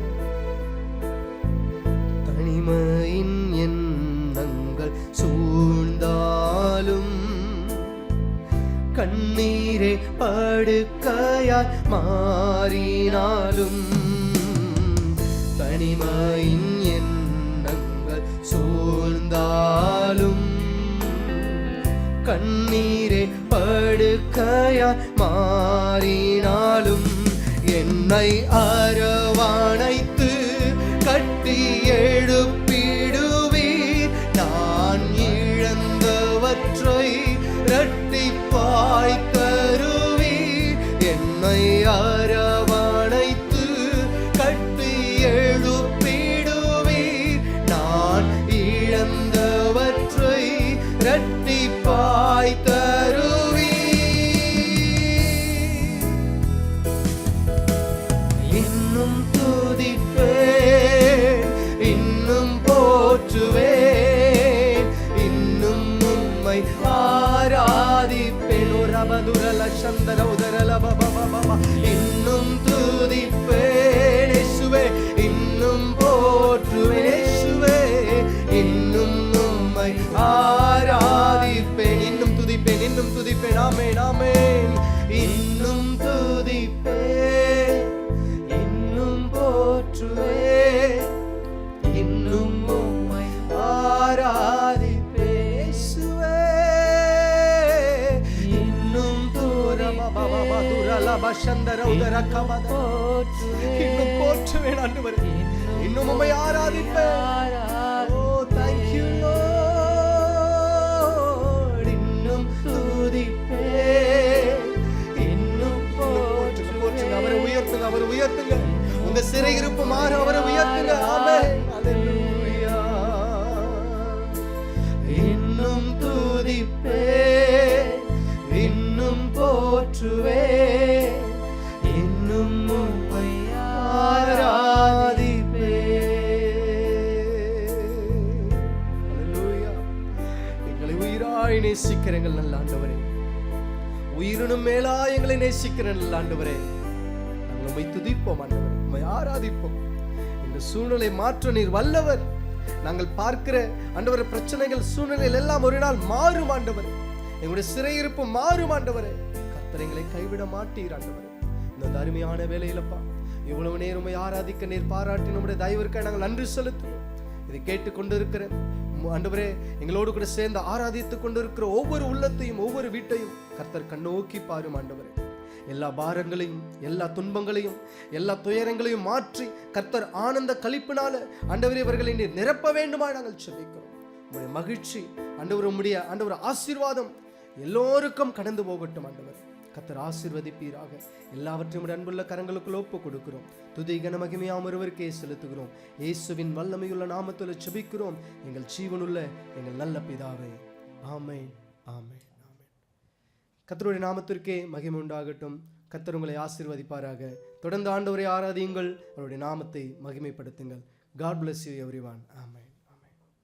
தனிமையின் எண்ணங்கள் சூழ்ந்தாலும், கண்ணீரே படுக்கையாய் மாறினாலும், தனிமையின் எண்ணங்கள் சூழ்ந்தாலும், கண்ணீரே படுக்கையாய் மாறினாலும், என்னை அரவணைத்து கட்டி எழுப்பிடுவீர். நான் இழந்தவற்றை இரட்டிப்பாய் தருவீர். என்னை அரவணைத்து கட்டி எழுப்பிடுவீர். நான் இழந்தவற்றை இரட்டிப்பாய் தருவீர். இன்னும் துதிப்பேன், இன்னும் போற்றுவேன், இன்னும் உம்மை ஆராதிப்பேன். இன்னும் துதிப்பேன் இயேசுவே, இன்னும் போற்றுவேன் இயேசுவே, இன்னும் உம்மை ஆராதிப்பேன். இன்னும் துதிப்பேன், இன்னும் துதிப்பேன் ஆமென் ஆமென். இன்னும் துதிப்பேன், இன்னும் போற்றுவேன், இன்னும் உம்மை ஆராதிப்பேன். இன்னும் போற்றுவேன் ஆண்டவரே, இன்னும் உம்மை ஆராதிப்பேன். ஓ thank you Lord. இன்னும் துதிப்பேன், இன்னும் போற்றுங்க. அவரை உயர்த்துங்க, அவரை உயர்த்துங்க. உங்க சிறையிருப்பு மாற அவரை உயர்த்துங்க. ஆமென். ஹalleluya. இன்னும் துதிப்பேன், இன்னும் போற்றுவேன், இன்னும் உம்மை ஆராதிப்பேன். ஹalleluya. எங்களை உயிராய் நேசிக்கிற எங்கள் நல்ல ஆண்டவரே, உயிரினும் மேலா எங்களை நேசிக்கிற நல்ல ஆண்டவரே, நாங்கள் உம்மை துதிப்போம் ஆண்டவரே, உம்மை ஆராதிப்போம். இந்த சூழ்நிலை மாற்ற நீர் வல்லவர். நாங்கள் பார்க்கிற ஆண்டவரே பிரச்சனைகள் சூழ்நிலையில் எல்லாம் ஒரு நாள் மாறும் ஆண்டவரே. எங்களுடைய சிறையிருப்பு மாறும் ஆண்டவரே. கர்த்தர் எங்களை கைவிட மாட்டீர் ஆண்டவரே. இந்த அருமையான வேலையிலப்பா இவ்வளவு நேரம் உம்மை ஆராதிக்க நீர் பாராட்டி நம்முடைய தயவிற்காக நாங்கள் நன்றி செலுத்துவோம். இதை கேட்டுக்கொண்டிருக்கிற ஆண்டவரே, எங்களோடு கூட சேர்ந்து ஆராதித்துக் கொண்டிருக்கிற ஒவ்வொரு உள்ளத்தையும் ஒவ்வொரு வீட்டையும் கர்த்தர் கண்ணோக்கி பாரும் ஆண்டவரே. எல்லா பாரங்களையும் எல்லா துன்பங்களையும் எல்லா துயரங்களையும் மாற்றி கர்த்தர் ஆனந்த களிப்பினால ஆண்டவரே இவர்களை நீர் நிரப்ப வேண்டுமா நாங்கள் செபிக்கிறோம். உம்முடைய மகிழ்ச்சி ஆண்டவர், உம்முடைய ஆண்டவர் ஆசீர்வாதம் எல்லோருக்கும் கடந்து போகட்டும் ஆண்டவர். கர்த்தர் ஆசீர்வதிப்பீராக. எல்லாவற்றையும் அன்புள்ள கரங்களுக்குள் ஒப்பு கொடுக்கிறோம். துதி கன மகிமையாம் ஒருவருக்கே செலுத்துகிறோம். இயேசுவின் வல்லமையுள்ள நாமத்தில் செபிக்கிறோம் எங்கள் ஜீவனுள்ள எங்கள் நல்ல பிதாவே. ஆமென், ஆமென், ஆமென். கர்த்தருடைய நாமத்திற்கே மகிமை உண்டாகட்டும். கர்த்தர் உங்களை ஆசீர்வதிப்பாராக. தொடர்ந்து ஆண்டவரை ஆராதியுங்கள், அவருடைய நாமத்தை மகிமைப்படுத்துங்கள். God bless you everyone. Amen.